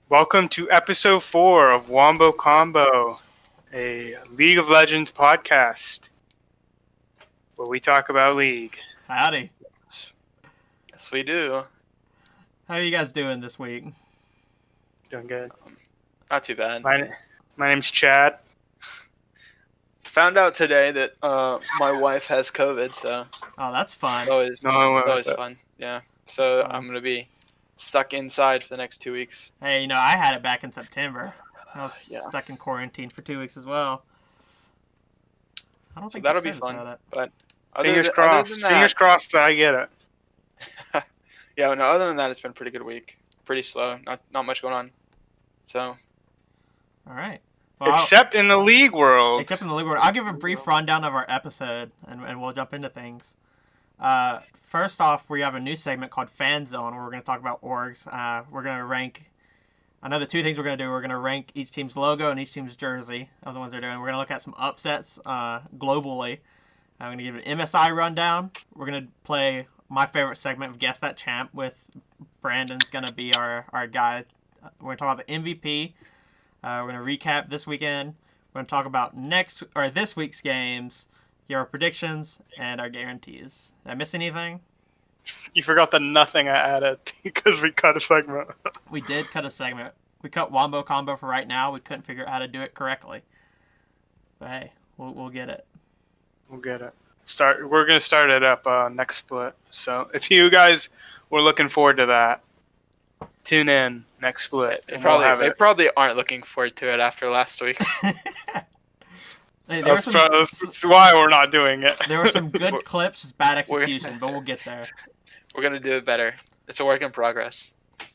Welcome to episode 4 of Wombo Combo, a League of Legends podcast where we talk about League. Howdy. Yes, we do. How are you guys doing this week? Doing good. Not too bad. My name's Chad. Found out today that my wife has COVID, so Oh, that's fun. it's always that. fun. Yeah. So I'm gonna be stuck inside for the next 2 weeks. Hey, I had it back in September. I was Yeah. stuck in quarantine for 2 weeks as well. I don't So think that'll the be kids fun. had it. But Fingers crossed. Fingers crossed that I get it. Yeah. No. Other than that, it's been a pretty good week. Pretty slow. Not much going on. So. All right. Well, Except in the League world. except in the League World. I'll give a brief rundown of our episode, and we'll jump into things. First off, we have a new segment called Fan Zone, where we're going to talk about orgs. We're going to rank. Another two things we're going to do. We're going to rank each team's logo and each team's jersey of the ones they're doing. We're going to look at some upsets globally. I'm going to give an MSI rundown. We're going to play my favorite segment of Guess That Champ with Brandon's going to be our guy. We're going to talk about the MVP. We're going to recap this weekend. We're going to talk about this week's games, your predictions, and our guarantees. Did I miss anything? You forgot the nothing I added because we cut a segment. We did cut a segment. We cut Wombo Combo for right now. We couldn't figure out how to do it correctly. But hey, we'll get it. We'll get it. We're going to start it up next split. So if you guys were looking forward to that, tune in next split. They probably aren't looking forward to it after last week. Hey, That's why we're not doing it. There were some good clips, just bad execution, but we'll get there. We're gonna do it better. It's a work in progress. All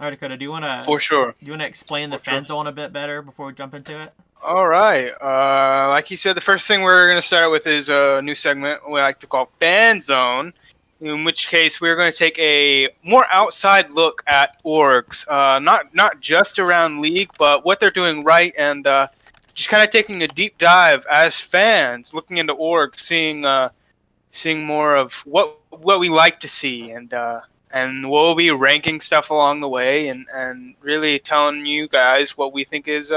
right, Dakota, do you want to For sure. explain the fan zone a bit better before we jump into it? All right. Like you said, the first thing we're going to start with is a new segment we like to call Fan Zone, in which case we're going to take a more outside look at orgs, not just around League, but what they're doing right, and just kind of taking a deep dive as fans, looking into orgs, seeing more of what we like to see, and we'll be ranking stuff along the way, and really telling you guys what we think is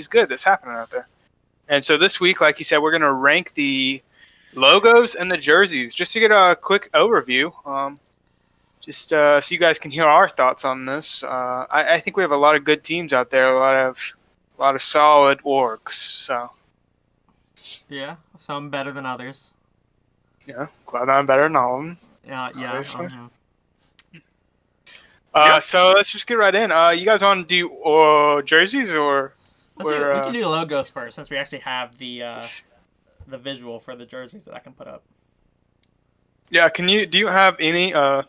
good that's happening out there. And so this week, like you said, we're going to rank the logos and the jerseys just to get a quick overview, so you guys can hear our thoughts on this. I think we have a lot of good teams out there, a lot of solid orgs. So Yeah, some better than others. yeah, glad I'm better than all of them. Yeah. So let's just get right in. You guys want to do jerseys or? We can do the logos first, since we actually have the visual for the jerseys that I can put up. Yeah, do you have any of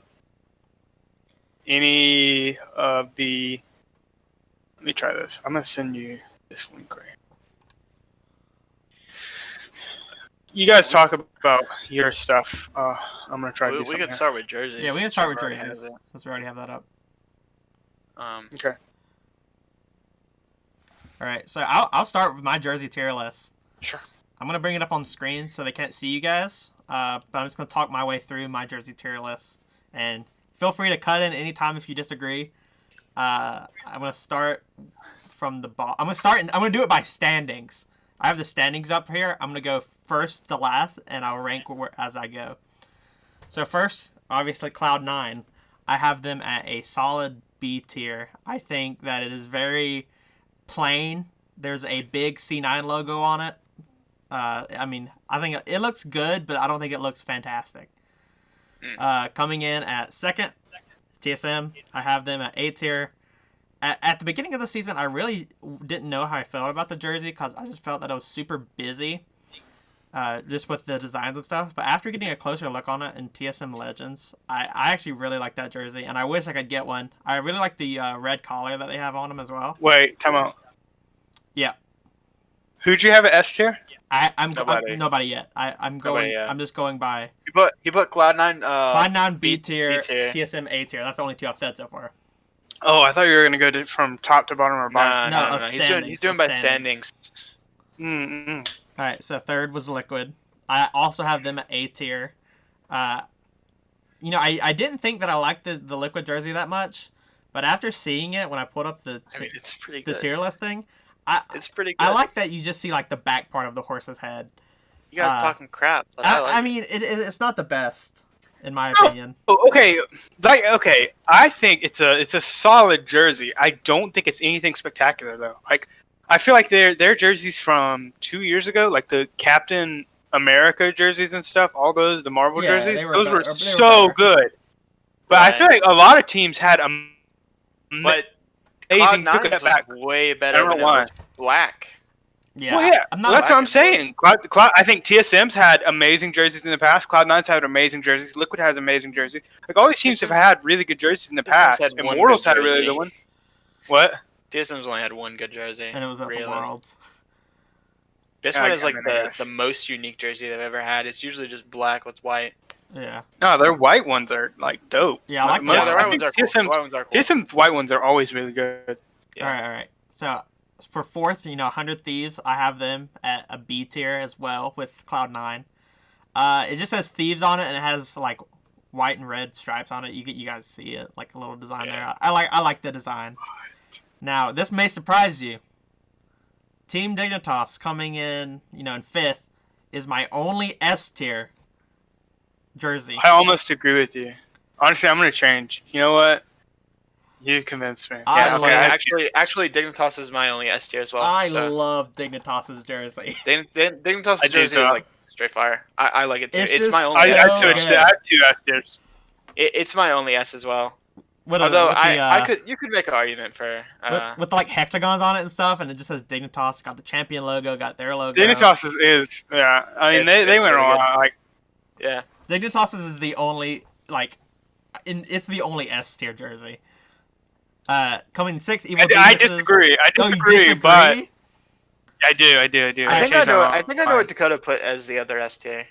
the? Let me try this. I'm gonna send you this link right here. You guys talk about your stuff. I'm gonna try to do something. We could start with jerseys. Yeah, we can start with jerseys, since we already have that up. Okay. All right, so I'll start with my jersey tier list. Sure. I'm going to bring it up on the screen so they can't see you guys, but I'm just going to talk my way through my jersey tier list. And feel free to cut in anytime if you disagree. I'm going to start from the bottom. I'm going to do it by standings. I have the standings up here. I'm going to go first to last, and I'll rank as I go. So first, obviously, Cloud9. I have them at a solid B tier. I think that it is very plain. There's a big C9 logo on it. I think it looks good, but I don't think it looks fantastic. Coming in at second, TSM. I have them at A tier. At the beginning of the season, I really didn't know how I felt about the jersey because I just felt that it was super busy, just with the designs and stuff. But after getting a closer look on it in TSM Legends, I actually really like that jersey, and I wish I could get one. I really like the red collar that they have on them as well. Wait, time out. Yeah. Who'd you have at S tier? I'm nobody yet. I'm just going by. He put Cloud9. Cloud9 B tier, TSM A tier. That's the only two I've said so far. Oh, I thought you were gonna go from top to bottom or bottom. No. He's doing by standings. Mm-mm. All right, so third was Liquid. I also have them at A tier. I didn't think that I liked the Liquid jersey that much, But after seeing it, when I put up I mean, it's pretty the good. tier list thing, I It's pretty good. I like that you just see like the back part of the horse's head. You guys talking crap, but I like I it. mean, it's not the best, in my opinion. Oh, okay, I think it's a solid jersey. I don't think it's anything spectacular though. Like, I feel like their jerseys from 2 years ago, like the Captain America jerseys and stuff, all those the Marvel Yeah, jerseys, they were those better- were they were so better. good. But I Right. feel like a lot of teams had But amazing Cloud9 look at was that back. way I better don't when know it why. was black. Yeah, Well, yeah, I'm well, not. that's what I'm black and blue. saying. I think TSM's had amazing jerseys in the past. Cloud9's had amazing jerseys. Liquid has amazing jerseys. Like all these teams have had really good jerseys in the TSM's past. had one Immortals good had a really jersey. good one. What? TSM's only had one good jersey. and it was at really. the Worlds. This I one is like mean, I guess. the most unique jersey they've ever had. It's usually just black with white. Yeah, No, their white ones are like dope. Yeah, I like most, the the white white I think ones are cool. The TSM's, white ones are cool. TSM's white ones are always really good. Yeah. all right. So for fourth, 100 Thieves, I have them at a B tier as well with Cloud9. It just says Thieves on it, and it has like white and red stripes on it. You guys see it, like a little design Yeah. there. I like the design. Now this may surprise you. Team Dignitas coming in, in fifth, is my only S tier jersey. I almost agree with you. Honestly, I'm gonna change. You know what? You convinced me. I Yeah, love- okay. Actually, Dignitas is my only S tier as well. I so. love Dignitas's jersey. Dignitas I do jersey too. is like straight fire. I like it too. It's It's, just my only. so I S. switched good. it. I have 2 S tiers. It's my only S as well. With Although with the, you could make an argument for. with like hexagons on it and stuff, and it just says Dignitas. Got the champion logo, got their logo. Dignitas is yeah. I mean, they It's went really on good. like Yeah. Dignitas is the only it's the only S tier jersey. Coming sixth, Evil I Geniuses. disagree. I Oh, you disagree, but- disagree? I do. I think changed I my know. mind. I think I know what Dakota put as the other S tier.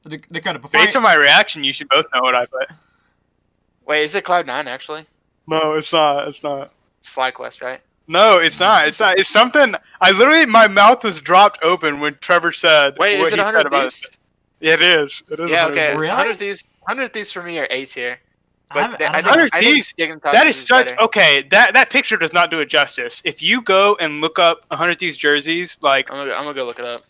Dakota, before Based on my reaction, you should both know what I put. Wait, is it Cloud9 actually? No, it's not. It's not. It's FlyQuest, right? No, it's not. It's not. It's something. I literally, my mouth was dropped open when Trevor said Wait, what is it he said 100 about Thieves? it. Yeah, it is. It is. Yeah, 100 okay. Thieves. Really? 100 Thieves for me are A tier. I But haven't- I I don't think, know. I think 100 Thieves, Dignitas That is such better. okay. That picture does not do it justice. If you go and look up 100 Thieves jerseys, like I'm gonna go look it up.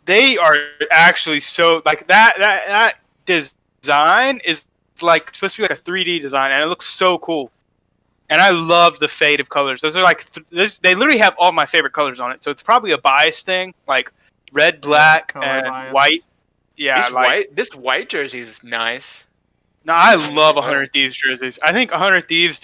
they are actually so like that design is like supposed to be like a 3D design, and it looks so cool. And I love the fade of colors. Those are like they literally have all my favorite colors on it. So it's probably a bias thing, like red, black, color and bias. white. Yeah, This white jersey is nice. No, I love Wow. 100 Thieves jerseys. I think 100 Thieves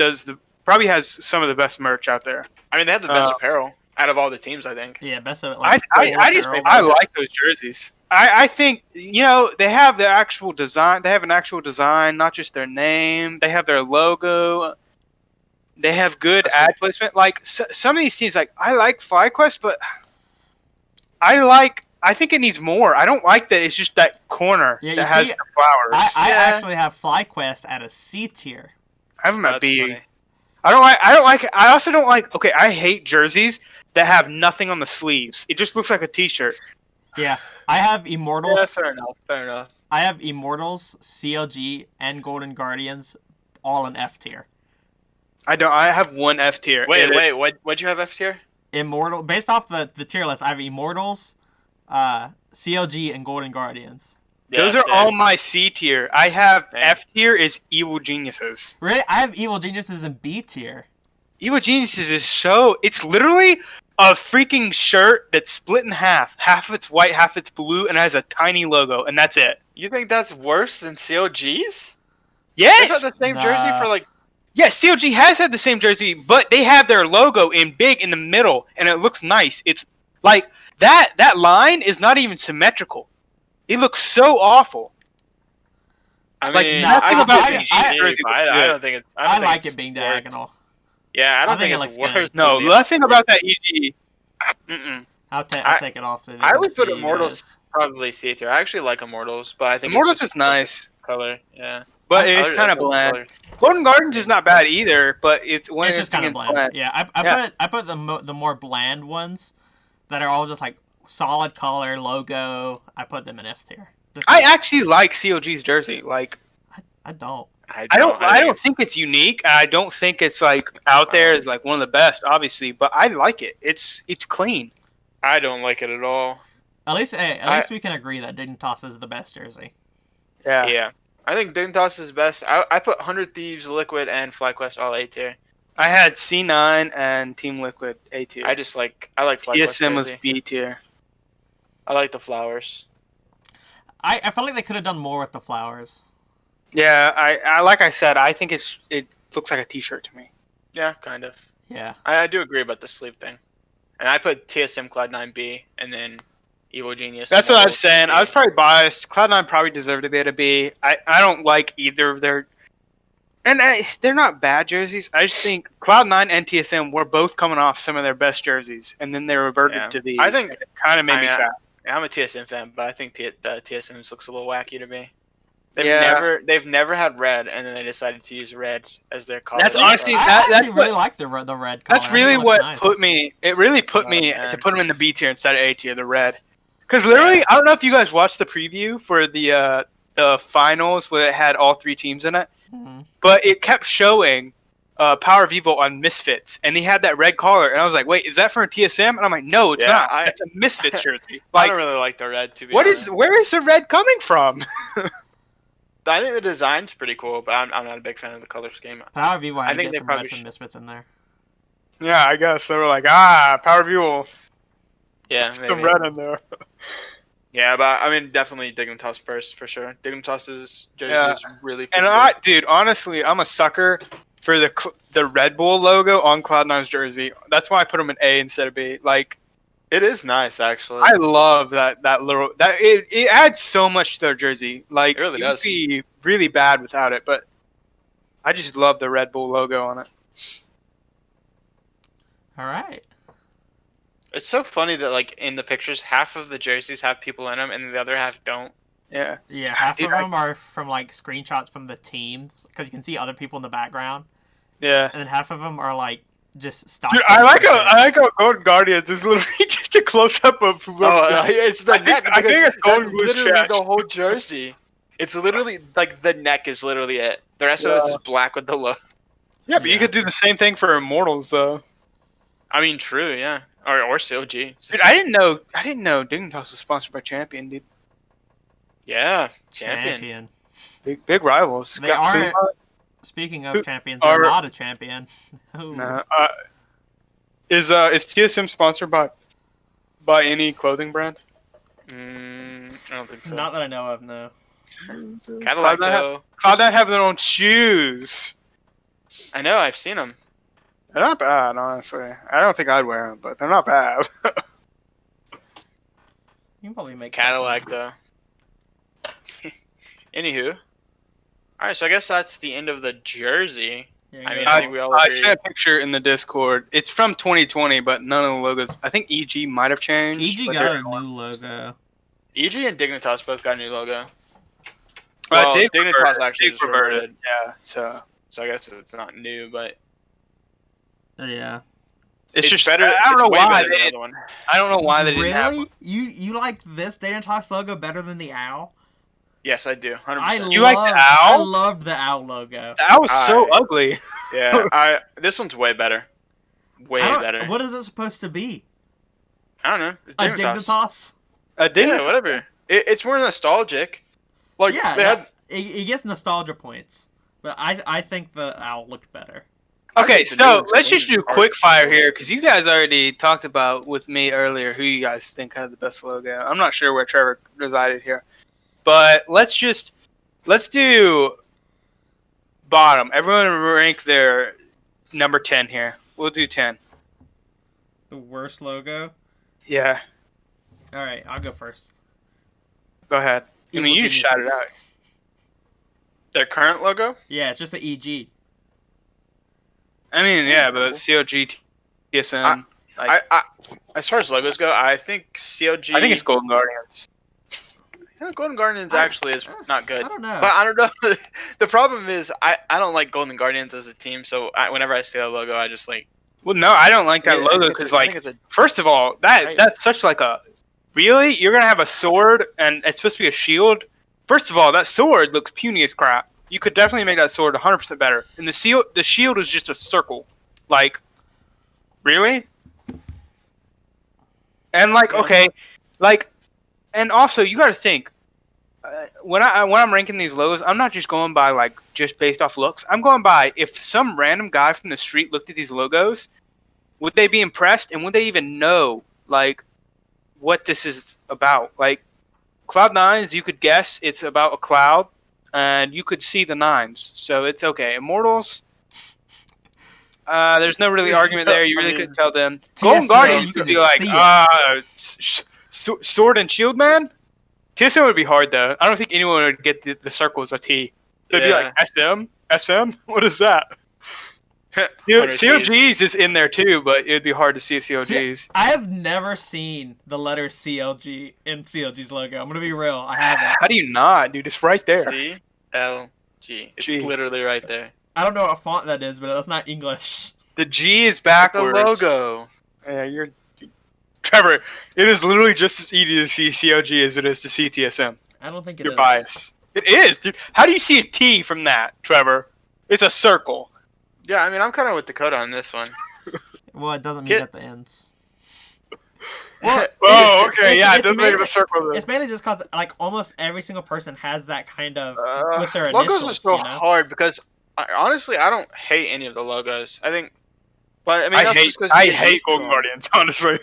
probably has some of the best merch out there. I mean, they have the best apparel out of all the teams. I think. Yeah, best of it. I like those jerseys. I think they have their actual design. They have an actual design, not just their name. They have their logo. They have good ad placement. Like some of these teams, like I like FlyQuest, but I think it needs more. I don't like that. It's just that corner Yeah, you that has see, the flowers. I Yeah. actually have FlyQuest at a C tier. I have them at That's B. funny. I don't like. I also don't like. Okay, I hate jerseys that have nothing on the sleeves. It just looks like a T-shirt. Yeah, I have Immortals. Yeah, fair enough. Fair enough. I have Immortals, CLG, and Golden Guardians all in F tier. I don't. I have one F tier. Wait. What'd you have F tier? Immortal, based off the tier list, I have Immortals, CLG, and Golden Guardians. Those Yeah, are same. all my C tier. I have Same. F tier is Evil Geniuses. Really, I have Evil Geniuses in B tier. Evil Geniuses is so. It's literally a freaking shirt that's split in half. Half of it's white, half it's blue, and it has a tiny logo, and that's it. You think that's worse than COG's? Yes. They've had the same jersey Nah. for like. Yeah, COG has had the same jersey, but they have their logo in big in the middle, and it looks nice. It's like that line is not even symmetrical. It looks so awful. I Like, mean, nothing I about think the it's jersey cheap, looks but I good. don't think it's. I don't think like it's it being worse. diagonal. Yeah, I don't think think it it's looks good. worse. No, than the- nothing about that EG. Mm-mm. I'll I- take it off. So they I can would put see you Immortals guys. probably C tier. I actually like Immortals, but I think Immortals it's just is nice, color. Yeah, but it's Color- kind of color. bland. Golden Gardens is not bad either, but it's when It's just kind of against bland. Yeah, I Yeah. put the more bland ones that are all just like solid color logo. I put them in F tier. Just I 'cause actually like COG's jersey. Like, I don't. I don't think it's unique. I don't think it's like out there as like one of the best, obviously, but I like it. It's clean. I don't like it at all. At least we can agree that Dignitas is the best jersey. Yeah. Yeah. I think Dignitas is best. I put 100 Thieves, Liquid, and FlyQuest all A tier. I had C9 and Team Liquid A tier. I like FlyQuest TSM was jersey. B tier. I like the flowers. I felt like they could have done more with the flowers. Yeah, I like I said, I think it looks like a t-shirt to me. Yeah, kind of. Yeah. I do agree about the sleeve thing. And I put TSM Cloud9B and then Evil Genius. That's what I'm saying. B. I was probably biased. Cloud9 probably deserved to be at a B. I don't like either of their... And they're not bad jerseys. I just think Cloud9 and TSM were both coming off some of their best jerseys, and then they reverted to these. I think it kind of made me sad. I'm a TSM fan, but I think the TSMs looks a little wacky to me. They've never had red, and then they decided to use red as their color. That's honestly I really like the red color. That's really what put me. It really put me to put them in the B tier instead of A tier, the red. Because literally, I don't know if you guys watched the preview for the finals where it had all 3 teams in it, but it kept showing Power of Evil on Misfits, and he had that red collar, and I was like, "Wait, is that for a TSM?" And I'm like, "No, it's not. It's a Misfits jersey." I don't really like the red. To be honest. Where is the red coming from? I think the design's pretty cool, but I'm not a big fan of the color scheme. Power of Evil, I think they some probably red from Misfits in there. Yeah, I guess they were like, Power of Evil. Yeah, some red in there. Yeah, but I mean, definitely Dignitas first for sure. Dignitas's jersey is really. And dude, honestly, I'm a sucker for the Red Bull logo on Cloud9's jersey. That's why I put them in A instead of B. Like, it is nice, actually. I love that little it adds so much to their jersey. Like, it really does. It'd be really bad without it, but I just love the Red Bull logo on it. All right. It's so funny that like in the pictures, half of the jerseys have people in them, and the other half don't. Yeah. Yeah, half of them are from like screenshots from the teams because you can see other people in the background. Yeah. And then half of them are like just stock. Dude, I like how Golden Guardians is literally just a close up of. It's the neck. I think it's Golden Blue's chest. The whole jersey. It's literally like the neck is literally it. The rest of it is just black with the logo. Yeah, but you could do the same thing for Immortals though. I mean, true, yeah. Or COG. Dude, I didn't know Dignitas was sponsored by Champion, dude. Yeah, Champion. Big rivals. They are. Speaking of champions, they're not a champion. No. Is TSM sponsored by any clothing brand? I don't think so. Not that I know of, no. Cadillac, though. Cloud9 have their own shoes. I know, I've seen them. They're not bad, honestly. I don't think I'd wear them, but they're not bad. You can probably make Cadillac, though. Anywho. Alright, so I guess that's the end of the jersey. Yeah, I think we all agree. I sent a picture in the Discord. It's from 2020, but none of the logos. I think EG might have changed. EG got a new logo. EG and Dignitas both got a new logo. Dignitas actually just reverted. Yeah, so I guess it's not new, but yeah, it's just better. I don't know why they didn't. I don't know why they didn't have one. You like this Dignitas logo better than the owl? Yes, I do. 100%. You like the owl? I loved the owl logo. The owl was so ugly. Yeah, this one's way better. Way better. What is it supposed to be? I don't know. A Dignitas? Yeah, whatever. It's more nostalgic. Like, yeah, it gets nostalgia points, but I think the owl looked better. Okay, so let's just do quick fire here because you guys already talked about with me earlier who you guys think had the best logo. I'm not sure where Trevor resided here, but let's do bottom. Everyone rank their number 10 here. We'll do 10. The worst logo? Yeah. All right, I'll go first. Go ahead. I mean, you just shout it out. Their current logo? Yeah, it's just the EG. I mean, yeah, but COG, TSM. As far as logos go, I think COG. I think it's Golden Guardians. Yeah, Golden Guardians actually is not good. I don't know. But I don't know. The problem is I don't like Golden Guardians as a team, so whenever I see that logo, I just like. Well, no, I don't like that logo because, like, first of all, that's such like a. Really? You're going to have a sword and it's supposed to be a shield? First of all, that sword looks puny as crap. You could definitely make that sword 100% better. And the shield is just a circle. Like, really? And like, Yeah. okay, like, and also you got to think when I'm ranking these logos, I'm not just going by like just based off looks. I'm going by if some random guy from the street looked at these logos, would they be impressed and would they even know like what this is about? Like Cloud9s, you could guess it's about a cloud, and you could see the nines, so it's okay. Immortals, there's no really argument there. You I really mean, couldn't tell them. Golden TSM, Guardians you would can be just like, see it. Sword and Shield Man. TSM would be hard though. I don't think anyone would get the circles a T. They'd be like SM. What is that? COGs is in there too, but it'd be hard to see COGs. I have never seen the letter CLG in CLG's logo. I'm gonna be real. I haven't. How do you not, dude? It's right there. CLG. It's G. literally right there. I don't know what font that is, but that's not English. The G is It's backwards. the logo. Yeah, you're Trevor. It is literally just as easy to see COG as it is to see TSM. I don't think it You're is. biased. It is, dude. How do you see a T from that, Trevor? It's a circle. Yeah, I mean, I'm kind of with Dakota on this one. Well, it doesn't mean at the ends. Well, Oh, okay, yeah, it it's does make it mainly- a circle. It's mainly just because like almost every single person has that kind of with their logos initials. are so you know? hard because honestly, I don't hate any of the logos. I think, but I mean, that's just 'cause I we get hate used to Golden them. Guardians, honestly.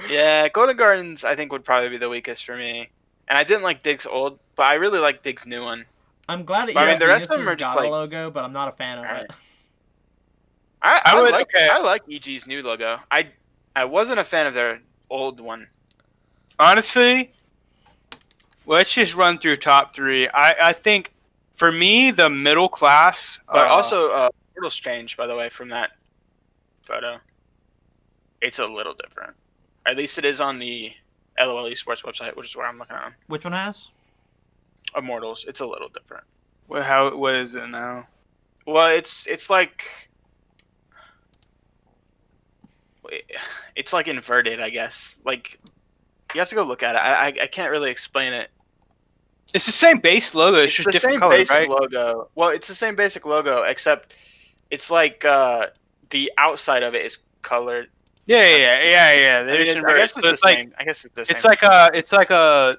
Yeah, Golden Gardens I think would probably be the weakest for me. And I didn't like Dig's old, but I really like Dig's new one. I'm glad that But I mean, the rest of has them are just got a like- logo, but I'm not a fan of it. I like EG's new logo. I wasn't a fan of their old one. Honestly, let's just run through top three. I think, for me, the middle class... But also, Portal Strange, by the way, from that photo. It's a little different. At least it is on the LOL Esports website, which is where I'm looking at. Which one has? Immortals. It's a little different. what is it now? Well, it's like... It's like inverted, I guess. Like, you have to go look at it. I can't really explain it. It's the same base logo. It's just the different same colors, basic right? logo. Well, it's the same basic logo, except it's like the outside of it is colored. Yeah. I guess it's the like same. I guess it's the same. it's like a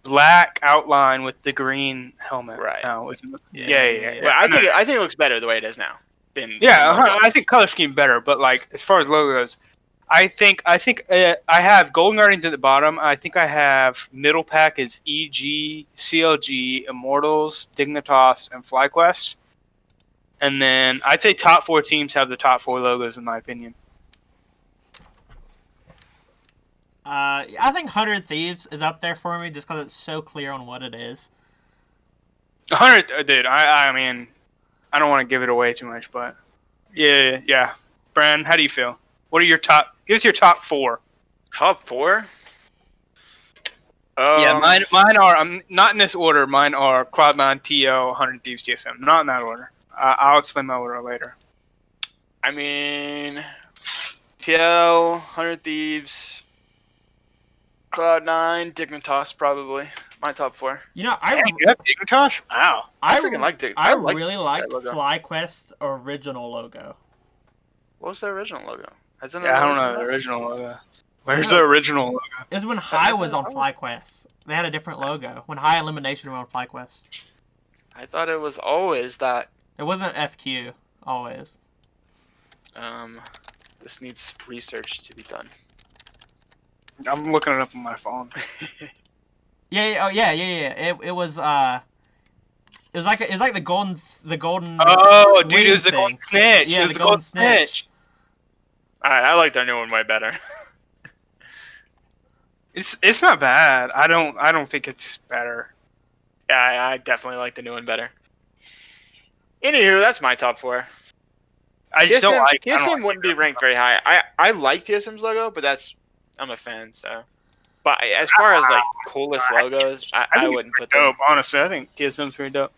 black outline with the green helmet. Right. Now, isn't it? Yeah. Yeah. Well, I think it looks better the way it is now. I think color scheme better, but like as far as logos, I think I have Golden Guardians at the bottom. I think I have middle pack is EG, CLG, Immortals, Dignitas, and FlyQuest. And then I'd say top four teams have the top four logos in my opinion. I think 100 Thieves is up there for me just because it's so clear on what it is. 100, dude. I mean, I don't want to give it away too much, but yeah. Bran, how do you feel? What are your top? Give us your top four. Top four? Yeah, mine are. I'm not in this order. Mine are Cloud9, TO, 100 Thieves, TSM. Not in that order. I'll explain my order later. I mean, TL, 100 Thieves, Cloud9, Dignitas, probably my top four. You know, You have Dignitas? Wow. I freaking like Dignitas. I really liked logo. FlyQuest's original logo. What was the original logo? I don't know the original logo. Where's the original logo? It was when High was on FlyQuest. They had a different logo. When High Elimination were on FlyQuest. I thought it was always that. It wasn't FQ, always. This needs research to be done. I'm looking it up on my phone. Yeah. It was like the golden. Oh, dude, it was the thing. golden snitch. Yeah, it was the golden snitch. Alright, I like their new one way better. It's not bad. I don't think it's better. Yeah, I definitely like the new one better. Anywho, that's my top four. I just don't like TSM wouldn't be ranked very high. I like TSM's logo, but I'm a fan, so. But as far as like coolest logos, I wouldn't put them. Dope, honestly. I think TSM's pretty dope.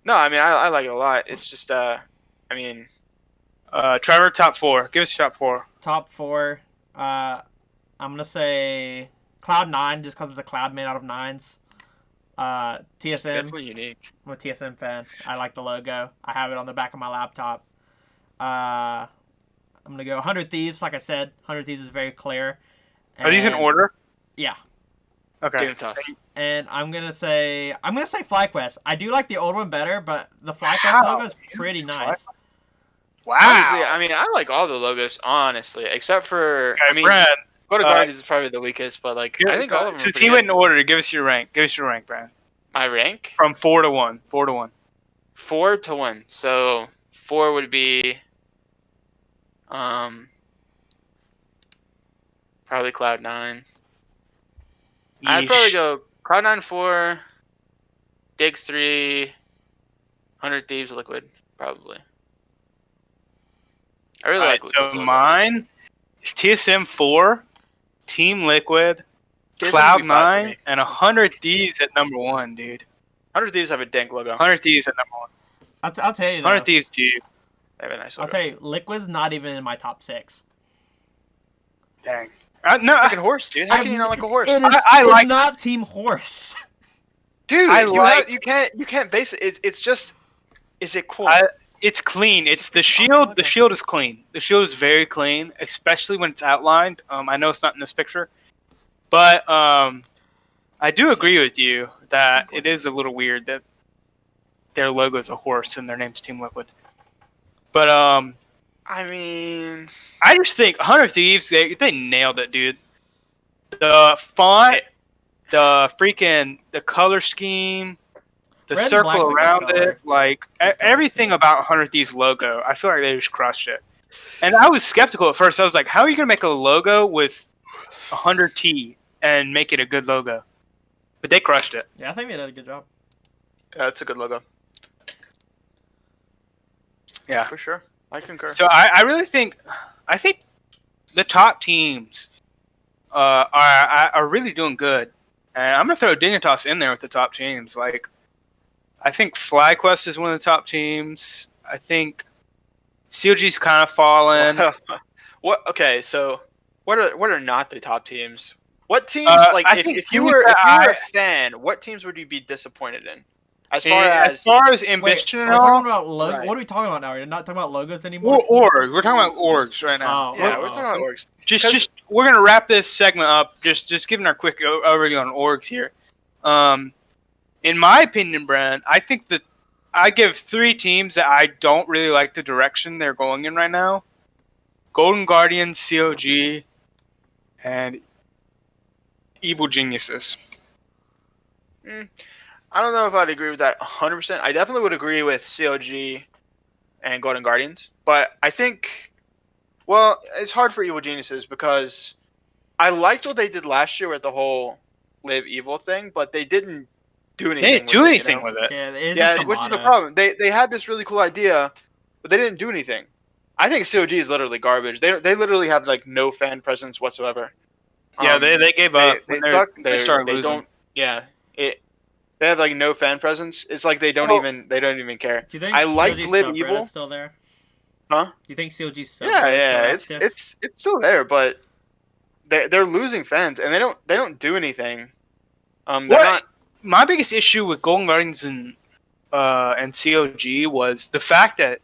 No, I mean I like it a lot. It's just I mean. Trevor, top four. Give us your top four. Top four. I'm gonna say Cloud9 just because it's a cloud made out of nines. TSM. Definitely unique. I'm a TSM fan. I like the logo. I have it on the back of my laptop. I'm gonna go 100 Thieves. Like I said, 100 Thieves is very clear. Are these in And- order? Yeah. Okay. Dignitas. And I'm gonna say FlyQuest. I do like the old one better, but the FlyQuest Wow. logo is pretty nice. Wow. Honestly, I mean, I like all the logos, honestly, except for, Okay, I mean, Brad, Go to Guardians is probably the weakest, but like, I think all of them are since pretty he good. went in order, give us your rank. Give us your rank, Brad. My rank? From 4 to 1. 4 to 1. 4 to 1. So 4 would be, probably Cloud9. I'd probably go Cloud9 4, Diggs 3, 100 Thieves Liquid, probably. I really like So Liquid's logo. mine is TSM 4, Team Liquid, TSM would be 5 for Cloud9, me. and 100 Thieves at number 1, dude. 100 Thieves have a dank logo. 100 Thieves at number 1. I'll tell you though. 100 Thieves, dude. They have a nice I'll logo. tell you, Liquid's not even in my top 6. Dang. No, Freaking horse, dude. How can you not like a horse? It is. I it's like- not Team Horse. Dude, I you can't base it. It's just. Is it cool? it's clean. It's the shield. The shield is clean. The shield is very clean, especially when it's outlined. I know it's not in this picture, but I do agree with you that it is a little weird that their logo is a horse and their name's Team Liquid. But I mean, I just think 100 Thieves, they nailed it, dude. The font, the color scheme, the Red and circle black's a good around color. it, like color everything about 100 Thieves logo, I feel like they just crushed it. And I was skeptical at first. I was like, how are you going to make a logo with 100 T and make it a good logo? But they crushed it. Yeah, I think they did a good job. yeah, it's a good logo. Yeah. For sure. I concur. So I really think, the top teams are really doing good. And I'm going to throw Dignitas in there with the top teams. Like, I think FlyQuest is one of the top teams. I think COG's kind of fallen. What? Okay, so what are not the top teams? What teams? Like, I think if you teams were that a fan, what teams would you be disappointed in? As As far far as Wait, ambition we're and all, talking about logo. Right. What are we talking about now? You're not talking about logos anymore. or orgs. We're talking about orgs right now. Oh, yeah, we're talking about orgs. Just we're gonna wrap this segment up. Just giving our quick overview on orgs here. In my opinion, Brent, I think that I give 3 teams that I don't really like the direction they're going in right now: Golden Guardians, COG, and Evil Geniuses. I don't know if I'd agree with that 100%. I definitely would agree with COG and Golden Guardians, but I think, well, it's hard for Evil Geniuses because I liked what they did last year with the whole Live Evil thing, but they didn't do anything. They didn't do anything with it. Yeah, it's Yeah, just a which is the motto. problem. They had this really cool idea, but they didn't do anything. I think COG is literally garbage. They literally have like no fan presence whatsoever. Yeah, they gave up. They when suck. They started They losing. don't. Yeah, they have like no fan presence. It's like they don't even care. Do you think I like COG's Live subreddit's Evil. still there? Huh? Do you think COG's subreddit's Yeah, still active? it's still there, but they're losing fans and they don't do anything. They're not. My biggest issue with Golden Guardians and COG was the fact that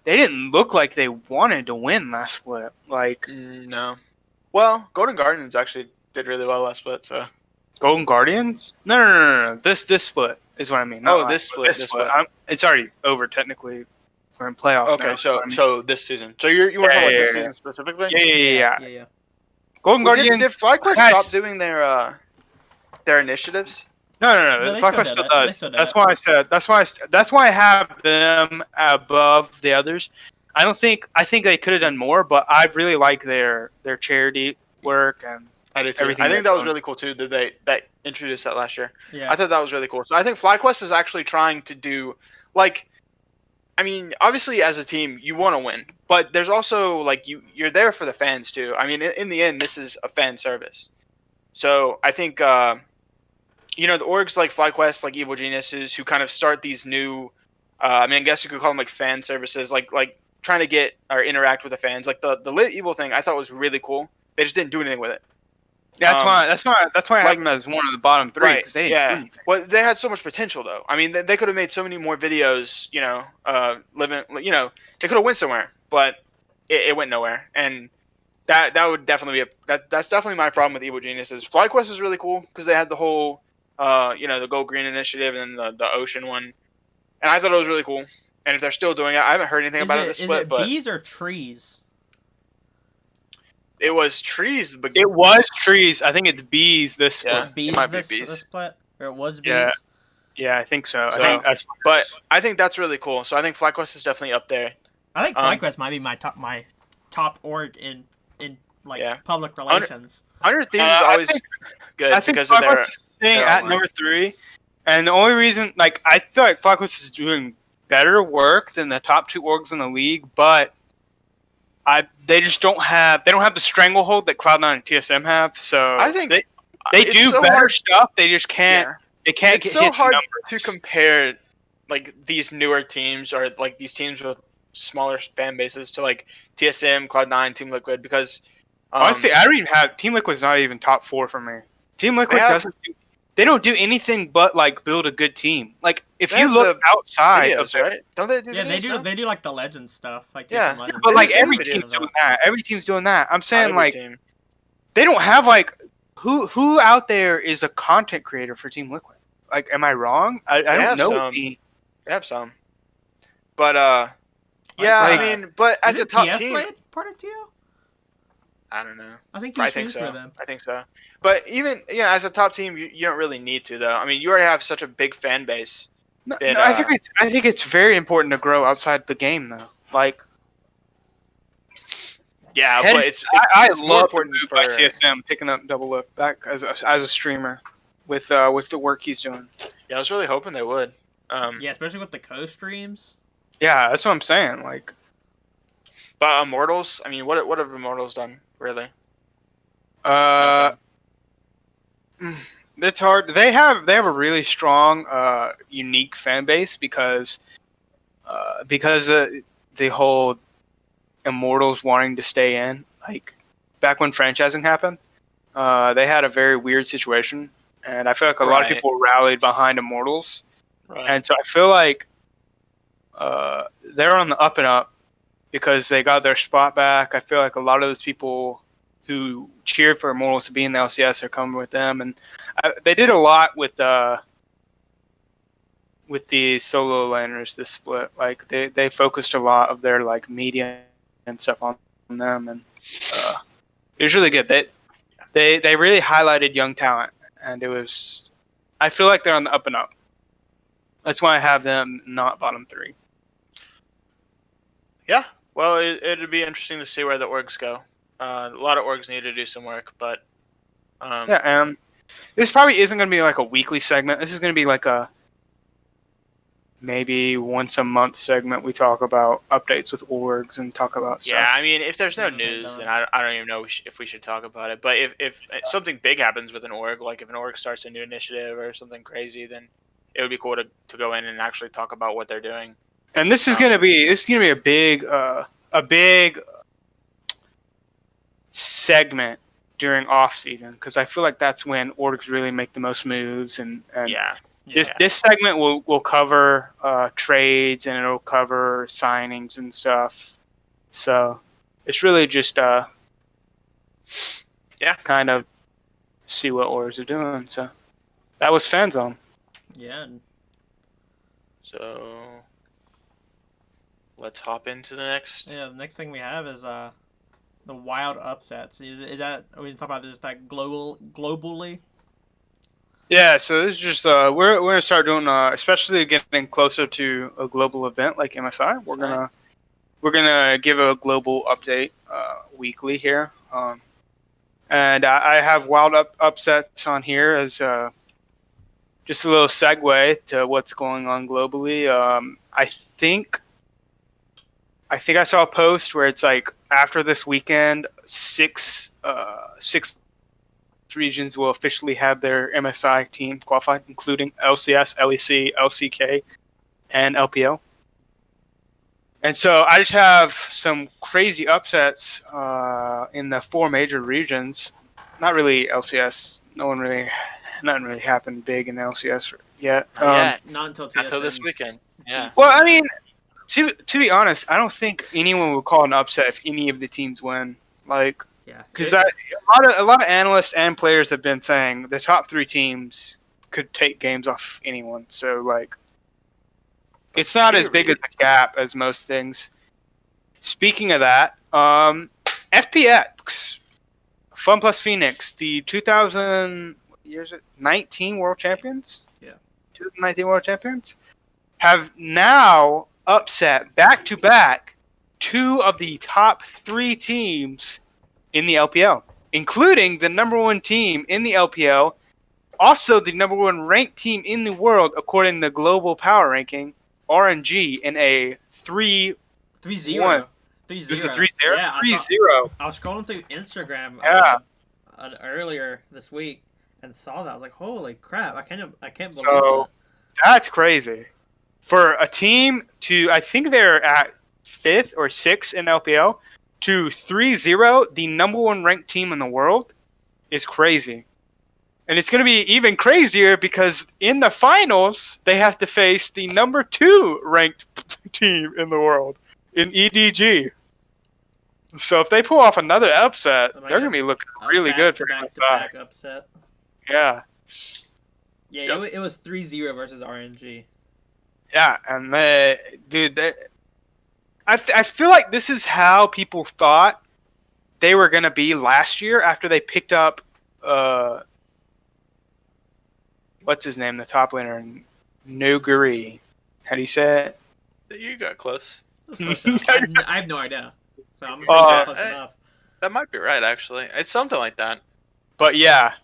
they didn't look like they wanted to win last split. Like No. Well, Golden Guardians actually did really well last split, so. Golden Guardians? No. This split is what I mean. Not Oh, last this split. It's already over technically. We're in playoffs now. Okay, is what I mean. so this season. So you want to talk about this season specifically? Yeah. Golden Well, Guardians. did FlyQuest has- stop doing their initiatives? No. No, they FlyQuest still still do that. They does. still do That's that. why I said. That's why I have them above the others. I think they could have done more, but I really like their charity work and I did too. everything I think they're that was doing. really cool too. That they introduced that last year. Yeah. I thought that was really cool. So I think FlyQuest is actually trying to do, like, I mean, obviously as a team you want to win, but there's also like you're there for the fans too. I mean, in the end, this is a fan service. So I think the orgs like FlyQuest, like Evil Geniuses, who kind of start these new, I mean, I guess you could call them like fan services, like trying to get or interact with the fans. Like the Lit Evil thing, I thought was really cool. They just didn't do anything with it. That's why I have like- them as one of the bottom three, because they didn't do anything. Well, they had so much potential though. I mean, they could have made so many more videos. They could have went somewhere, but it went nowhere. And that would definitely be that's definitely my problem with Evil Geniuses. FlyQuest is really cool because they had the whole the Go Green initiative and then the ocean one, and I thought it was really cool. And if they're still doing it, I haven't heard anything about it this Is split, it but bees or trees? it was trees. It was trees. I think it's bees this split. Yeah. It's bees might be this bees. split, or it was bees. Yeah. Yeah, I think so. I So- think that's. But I think that's really cool. So I think FlyQuest is definitely up there. I think Um, FlyQuest might be my top org in Yeah. public relations. 100 Thieves is I always think- good I think because of their. FlyQuest is sitting their at online. number 3, and the only reason, I feel like FlyQuest is doing better work than the top 2 orgs in the league, but they just don't have the stranglehold that Cloud9 and TSM have. So I think they it's do so better hard- stuff. They just can't. Yeah. They can't It's get so hit hard numbers. to compare these newer teams or these teams with smaller fan bases to TSM, Cloud9, Team Liquid because Honestly, I don't even have Team Liquid's not even top 4 for me. Team Liquid they don't do anything but build a good team. If They you have look the outside of videos, their, right? Don't they do Yeah, videos they do. now? They do the legend stuff, Yeah. TSM legends. but They do every videos team's of doing that. Every team's doing that. I'm saying Every team. they don't have who out there is a content creator for Team Liquid? Am I wrong? I don't have know. some. any. They have some, but yeah, Like, I mean, but as a Isn't top TF team, played part of TF? I don't know. I think he I think streams so. for them. I think so. But even as a top team, you don't really need to though. I mean, you already have such a big fan base. No, Then, I think it's very important to grow outside the game though. Yeah, Head- but it's I more love the important move for by TSM picking up Double Lift back as a streamer with the work he's doing. Yeah, I was really hoping they would. Yeah, especially with the co-streams. Yeah, that's what I'm saying. But Immortals, I mean, what have Immortals done really? Uh, it's hard. They have a really strong, unique fan base because the whole Immortals wanting to stay in. Back when franchising happened, they had a very weird situation, and I feel like a lot of Right. people rallied behind Immortals, Right. and so I feel like they're on the up and up because they got their spot back. I feel like a lot of those people who cheered for Immortals to be in the LCS are coming with them, and they did a lot with the solo laners this split. They focused a lot of their media and stuff on them, and it was really good. They really highlighted young talent, and I feel like they're on the up and up. That's why I have them not bottom 3. Yeah. Well, it'd be interesting to see where the orgs go. A lot of orgs need to do some work, but Yeah, this probably isn't going to be a weekly segment. This is going to be a maybe once a month segment. We talk about updates with orgs and talk about stuff. yeah. I mean, if there's no Okay, news, done. then I don't even know if we should talk about it. But if something big happens with an org, like if an org starts a new initiative or something crazy, then it would be cool to go in and actually talk about what they're doing. And this is going to be a big segment during off season because I feel like that's when orgs really make the most moves and Yeah. This segment will cover trades and it'll cover signings and stuff. So it's really just kind of see what orgs are doing. So that was Fan Zone. Yeah. And So let's hop into the next. yeah, the next thing we have is the wild upsets. Is that are we gonna talk about this globally? Yeah, so this is just we're gonna start doing especially getting closer to a global event like MSI. We're gonna give a global update weekly here, and I have wild upsets on here as just a little segue to what's going on globally. I think I saw a post where it's after this weekend, six regions will officially have their MSI team qualified, including LCS, LEC, LCK, and LPL. And so I just have some crazy upsets in the 4 major regions. not really LCS. Nothing really happened big in the LCS yet. Not until TSM. Until this weekend. Yeah. Well, I mean, to be honest, I don't think anyone would call it an upset if any of the teams win. Like, Yeah. because a lot of analysts and players have been saying the top 3 teams could take games off anyone. So like, it's not as big as a gap as most things. Speaking of that, FPX, Fun Plus Phoenix, the 2019 World Champions. Yeah. 2019 World Champions have now upset back-to-back 2 of the top 3 teams in the LPL, including the number 1 team in the LPL, also the number 1 ranked team in the world according to the global power ranking, RNG, in a 3-0. 3-0. It was a 3-0? Yeah, 3-0. I was scrolling through Instagram earlier this week and saw that. I was like, holy crap, I can't believe So, that's crazy. For a team I think they're at 5th or 6th in LPL, to 3-0 the number 1 ranked team in the world is crazy. And it's going to be even crazier because in the finals, they have to face the number 2 ranked team in the world in EDG. So if they pull off another upset, they're going to be looking really good for back-to-back upset. Yeah. Yeah, it was 3-0 versus RNG. Yeah, and I feel like this is how people thought they were going to be last year after they picked up, what's his name, the top laner, Noguri. How do you say it? You got close. I have no idea. So I'm close enough. That might be right, actually. It's something like that. But yeah. Words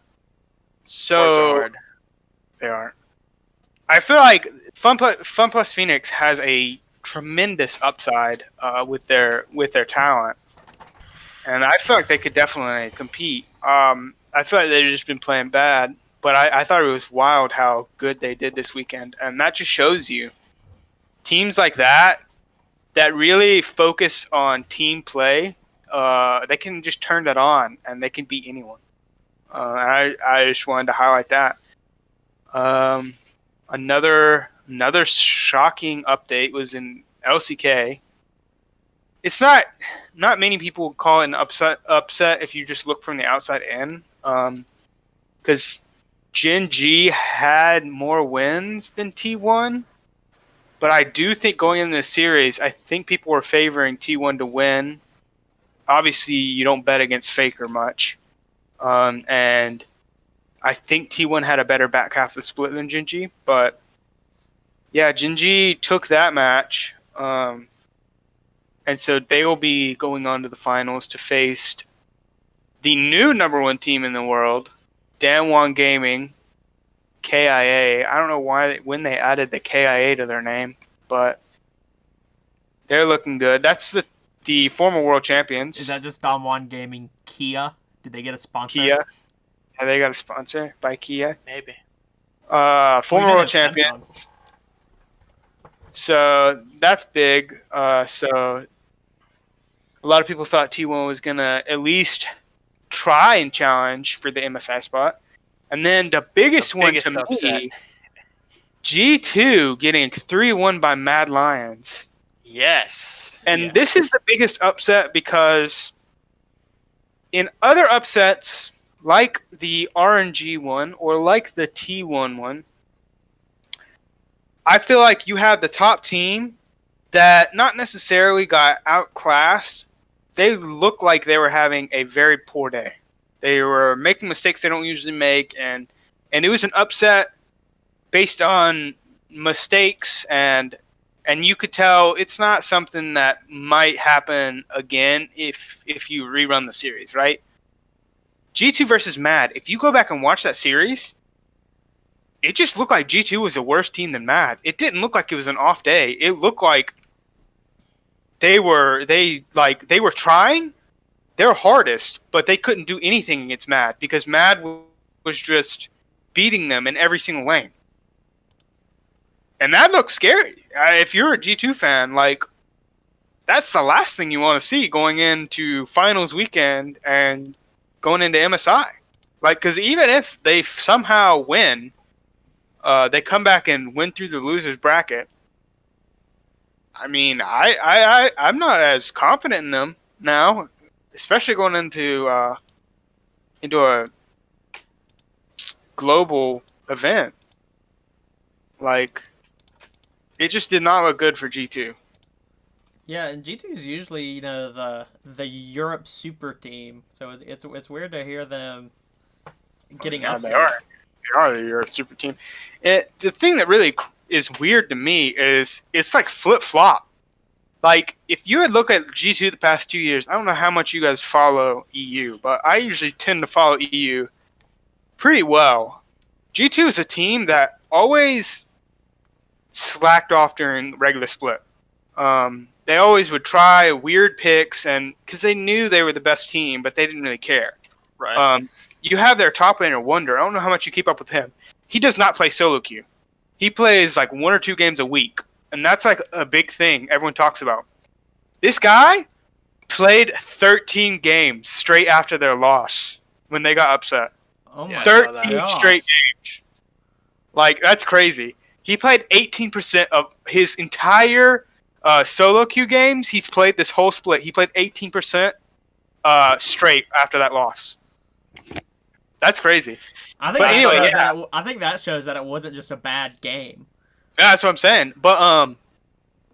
So are hard. they are. I feel like Fun Plus Phoenix has a tremendous upside with their talent, and I feel like they could definitely compete. I feel like they've just been playing bad, but I thought it was wild how good they did this weekend, and that just shows you teams like that really focus on team play. They can just turn that on, and they can beat anyone. I just wanted to highlight that. Another shocking update was in LCK. It's not many people would call it an upset if you just look from the outside in, because Gen G had more wins than T1, but I do think going into the series, I think people were favoring T1 to win. Obviously, you don't bet against Faker much, and I think T1 had a better back half of the split than Gen G, but yeah, Gen G took that match, and so they will be going on to the finals to face the new number 1 team in the world, Danwon Gaming, KIA. I don't know when they added the KIA to their name, but they're looking good. That's the former world champions. Is that just Damwon Gaming Kia? Did they get a sponsor? Kia. Yeah, they got a sponsor by Kia. Maybe. Former world champions. So that's big. So a lot of people thought T1 was going to at least try and challenge for the MSI spot. And then the biggest one to upset. me, G2 getting 3-1 by Mad Lions. Yes. And this is the biggest upset because in other upsets, like the RNG one or like the T1 one, I feel like you have the top team that not necessarily got outclassed. They look like they were having a very poor day. They were making mistakes they don't usually make, and it was an upset based on mistakes, and you could tell it's not something that might happen again if you rerun the series, right? G2 versus Mad, if you go back and watch that series, it just looked like G2 was a worse team than Mad. It didn't look like it was an off day. It looked like they were trying their hardest, but they couldn't do anything against Mad because Mad was just beating them in every single lane. And that looks scary. If you're a G2 fan, that's the last thing you want to see going into finals weekend and going into MSI. Like, because even if they somehow win, they come back and win through the losers bracket. I mean, I'm not as confident in them now, especially going into a global event. Like, it just did not look good for G2. Yeah, and G2 is usually the Europe super team, so it's weird to hear them getting Yeah, they upset. are. They are the Europe super team. The thing that really is weird to me is it's like flip flop. Like, if you would look at G2 the past 2 years, I don't know how much you guys follow EU, but I usually tend to follow EU pretty well. G2 is a team that always slacked off during regular split. They always would try weird picks, and because they knew they were the best team, but they didn't really care. Right. You have their top laner Wonder. I don't know how much you keep up with him. He does not play solo queue. He plays like 1 or 2 games a week, and that's like a big thing everyone talks about. This guy played 13 games straight after their loss when they got upset. Oh Yeah, my I saw that. 13 gosh. straight games. Like, that's crazy. He played 18% of his entire solo queue games. He's played this whole split. He played 18% straight after that loss. That's crazy. I think But that anyway, shows yeah. that I think that shows that it wasn't just a bad game. Yeah, that's what I'm saying. But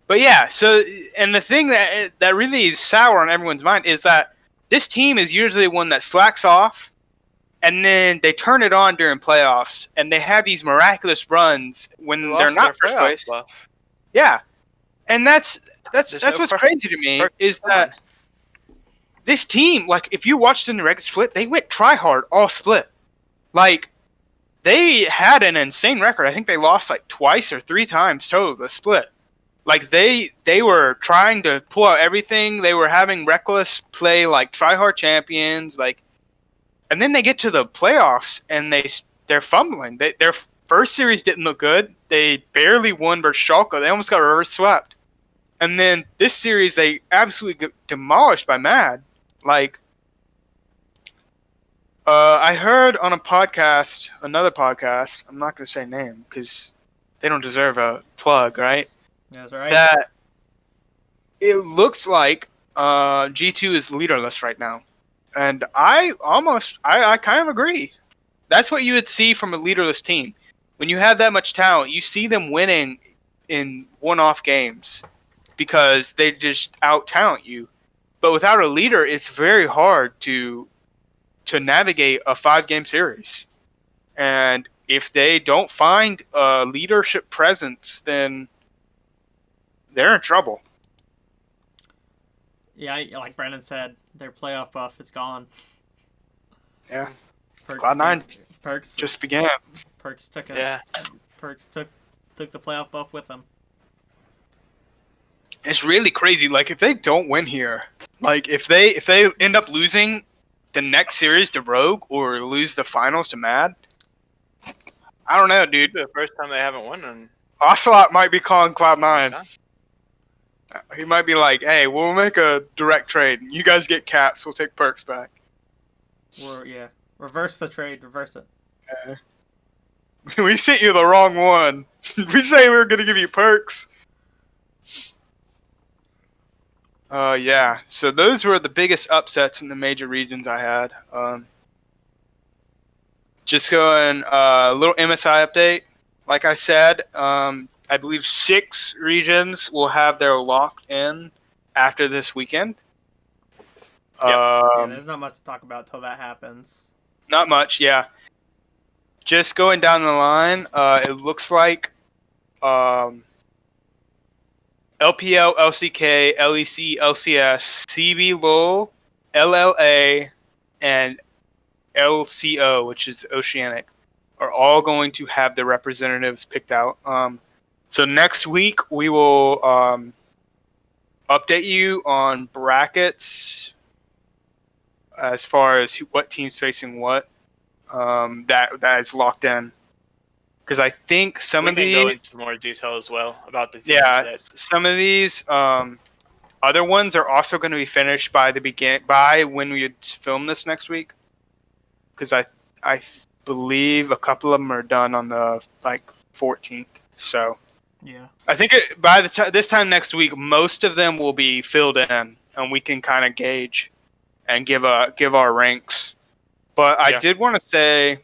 yeah. So, and the thing that really is sour on everyone's mind is that this team is usually one that slacks off, and then they turn it on during playoffs, and they have these miraculous runs when They they're lost not their first playoff place. bluff. Yeah, and that's There's no what's per- crazy to me is Come that on. this team, like, if you watched in the regular split, they went try hard all split. Like, they had an insane record. I think they lost like twice or 3 times total the split. Like, they were trying to pull out everything. They were having reckless play, like try hard champions, like, and then they get to the playoffs and they're fumbling. Their first series didn't look good. They barely won versus Schalke. They almost got reverse swept. And then this series, they absolutely get demolished by Mad. Like, I heard on a podcast, another podcast, I'm not going to say name because they don't deserve a plug, right? That's right. That it looks like G2 is leaderless right now. And I kind of agree. That's what you would see from a leaderless team. When you have that much talent, you see them winning in one-off games because they just out-talent you. But without a leader, it's very hard to navigate a 5-game series. And if they don't find a leadership presence, then they're in trouble. Yeah, like Brandon said, their playoff buff is gone. Yeah. Perks, Cloud9 Perks just began. Perks took Yeah. Perks took the playoff buff with them. It's really crazy. Like, if they don't win here, like if they end up losing the next series to Rogue or lose the finals to Mad, I don't know, dude. The first time they haven't won in Ocelot might be calling Cloud9. time. He might be like, "Hey, we'll make a direct trade. You guys get caps. We'll take perks back." Or yeah, reverse the trade, reverse it. We sent you the wrong one. We say we were gonna give you perks. Yeah. So those were the biggest upsets in the major regions I had. Just going a little MSI update. Like I said, I believe 6 regions will have their locked in after this weekend. Yeah, there's not much to talk about till that happens. Not much, yeah. Just going down the line, it looks like LPL, LCK, LEC, LCS, CB, LOL, LLA, and LCO, which is Oceanic, are all going to have their representatives picked out. So next week we will update you on brackets as far as what team's facing what. That is locked in. Because I think some We of can these, go into more detail as well about the teams yeah, that some of these other ones are also going to be finished by when we film this next week. Because believe a couple of them are done on the 14th. So Yeah. I think by this time next week, most of them will be filled in, and we can kind of gauge and give our ranks. But I did want to say,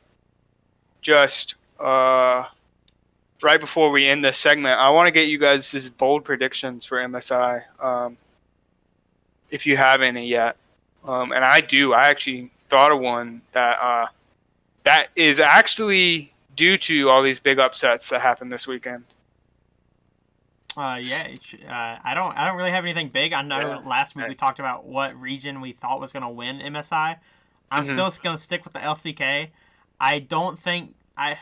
just right before we end this segment, I want to get you guys' bold predictions for MSI, if you have any yet. And I do. I actually thought of one that is actually due to all these big upsets that happened this weekend. I don't really have anything big. I know last week we talked about what region we thought was going to win MSI. I'm still going to stick with the LCK. I don't think I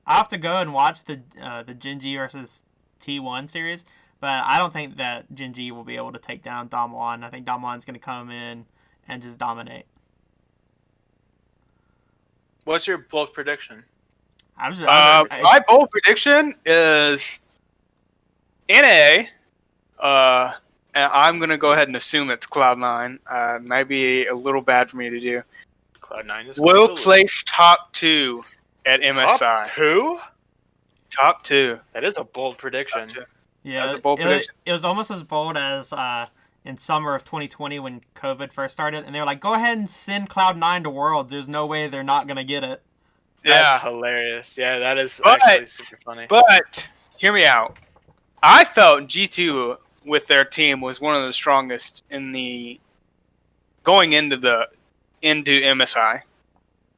have to go and watch the Gen.G versus T1 series, but I don't think that Gen.G will be able to take down Damwon. I think Damwon's going to come in and just dominate. What's your bold prediction? My bold prediction is NA, and I'm going to go ahead and assume it's Cloud9. Might be a little bad for me to do. Cloud9 is Will place top 2 at MSI. Top 2? Top 2. That is a bold prediction. Yeah, that's a bold prediction. It was almost as bold as in summer of 2020 when COVID first started, and they were like, "Go ahead and send Cloud9 to Worlds. There's no way they're not gonna get it." That's hilarious. Yeah, that is actually super funny. But hear me out. I felt G2 with their team was one of the strongest going into MSI.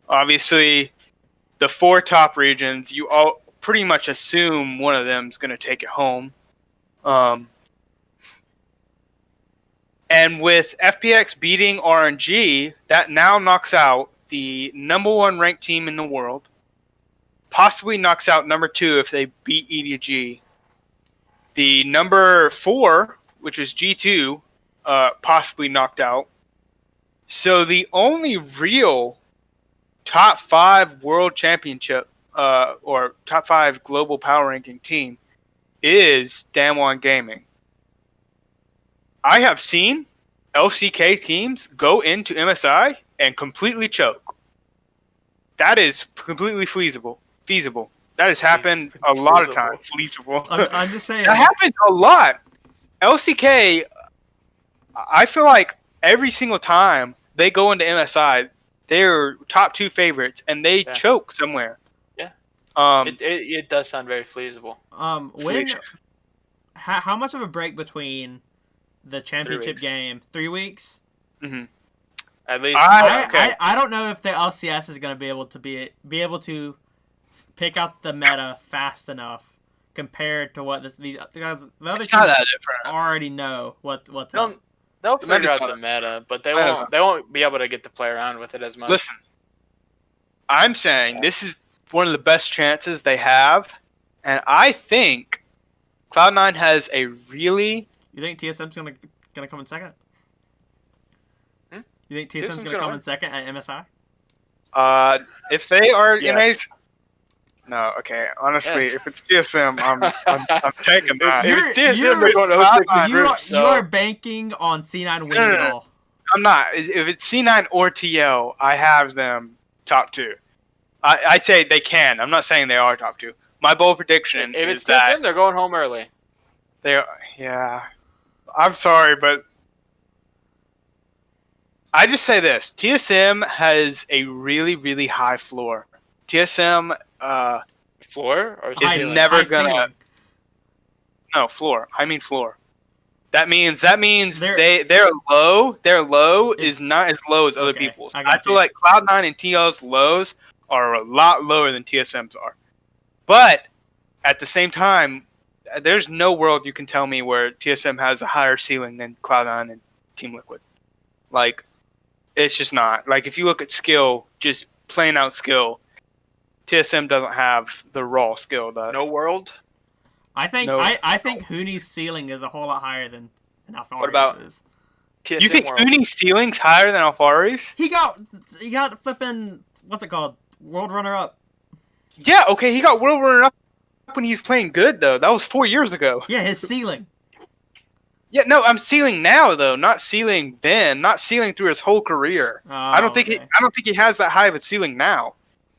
Obviously, the 4 top regions, you all pretty much assume one of them is going to take it home. And with FPX beating RNG, that now knocks out the number 1 ranked team in the world. Possibly knocks out number 2 if they beat EDG. The number 4, which is G2, possibly knocked out. So the only real top 5 world championship or top 5 global power ranking team is Damwon Gaming. I have seen LCK teams go into MSI and completely choke. That is completely feasible. That has happened a lot of times. Feasible. I'm just saying. That happens a lot. LCK, I feel like every single time they go into MSI, they're top 2 favorites, and they choke somewhere. Yeah. It It does sound very feasible. How much of a break between the championship 3 weeks. game? 3 weeks. Mm-hmm. At least. I don't know if the LCS is going to be able to pick out the meta fast enough compared to what the other teams already know what's up. They'll figure out the meta, but they won't be able to get to play around with it as much. Listen, I'm saying this is one of the best chances they have, and I think Cloud9 has a really... You think TSM's gonna come in second? Hmm? You think TSM's gonna come in second at MSI? If they are NA's... No, okay. Honestly, if it's TSM, I'm taking that. If it's TSM, they're going to host the group. You are banking on C9 winning it all. I'm not. If it's C9 or TL, I have them top 2. I'd say they can. I'm not saying they are top 2. My bold prediction if is it's that TSM, they're going home early. Yeah. I'm sorry, but I just say this. TSM has a really, really high floor. TSM floor or is ceiling? never gonna. No, floor. I mean floor. That means their low is not as low as other people's. I feel like Cloud9 and TL's lows are a lot lower than TSM's are. But at the same time, there's no world you can tell me where TSM has a higher ceiling than Cloud9 and Team Liquid. Like, it's just not. Like, if you look at skill, just plain out skill, TSM doesn't have the raw skill. No world? I think Hooney's ceiling is a whole lot higher than Alphari's What about is. TSM You think world? Hooney's ceiling's higher than Alphari's? He got flipping, what's it called? World runner up. Yeah, okay, he got world runner up when he's playing good though. That was 4 years ago. Yeah, his ceiling. Yeah, no, I'm ceiling now though, not ceiling then, not ceiling through his whole career. Oh, I don't think he has that high of a ceiling now.